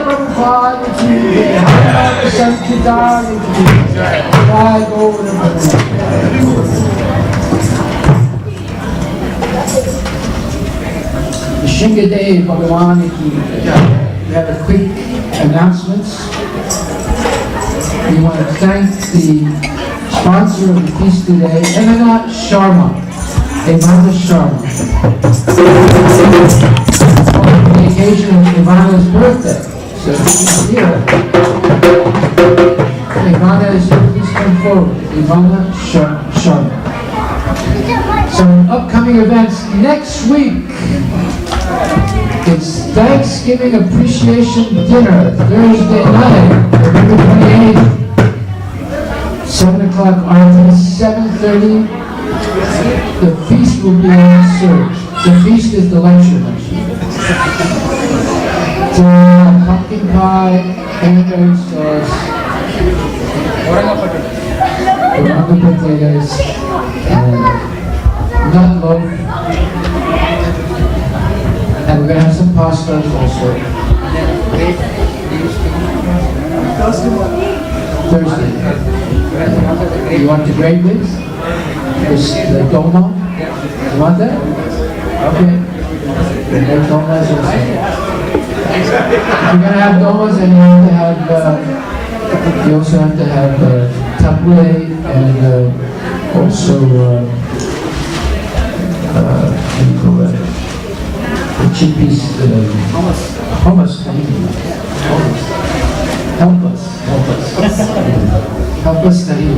Prabhupada ki jai, Harivilas Sankirtan ki jai, Jai Gaura Shingadev Bhagavan ki jai. We have a quick announcements. We want to thank the sponsor of the feast today, Emana Sharma. Ivana Sharma. On the occasion of Ivana's birthday. So she's here. Ivana is here, please come forward. Ivana Sharma. Some upcoming events next week. It's Thanksgiving Appreciation Dinner, Thursday night, November 28th. 7 o'clock arti, 7:30. The feast will be served. The feast is the lecture next week. Pumpkin pie, cranberry sauce, oranga potatoes, and nut loaf. And we're going to have some pastas also. Thursday. You want the great with? The doma? You want that? Okay. The domas also. If you're going to have domas, then you have to have, you also have to have tabule and also, what do you call that? The chickpeas, hummus. Help us. Help us, Tahini.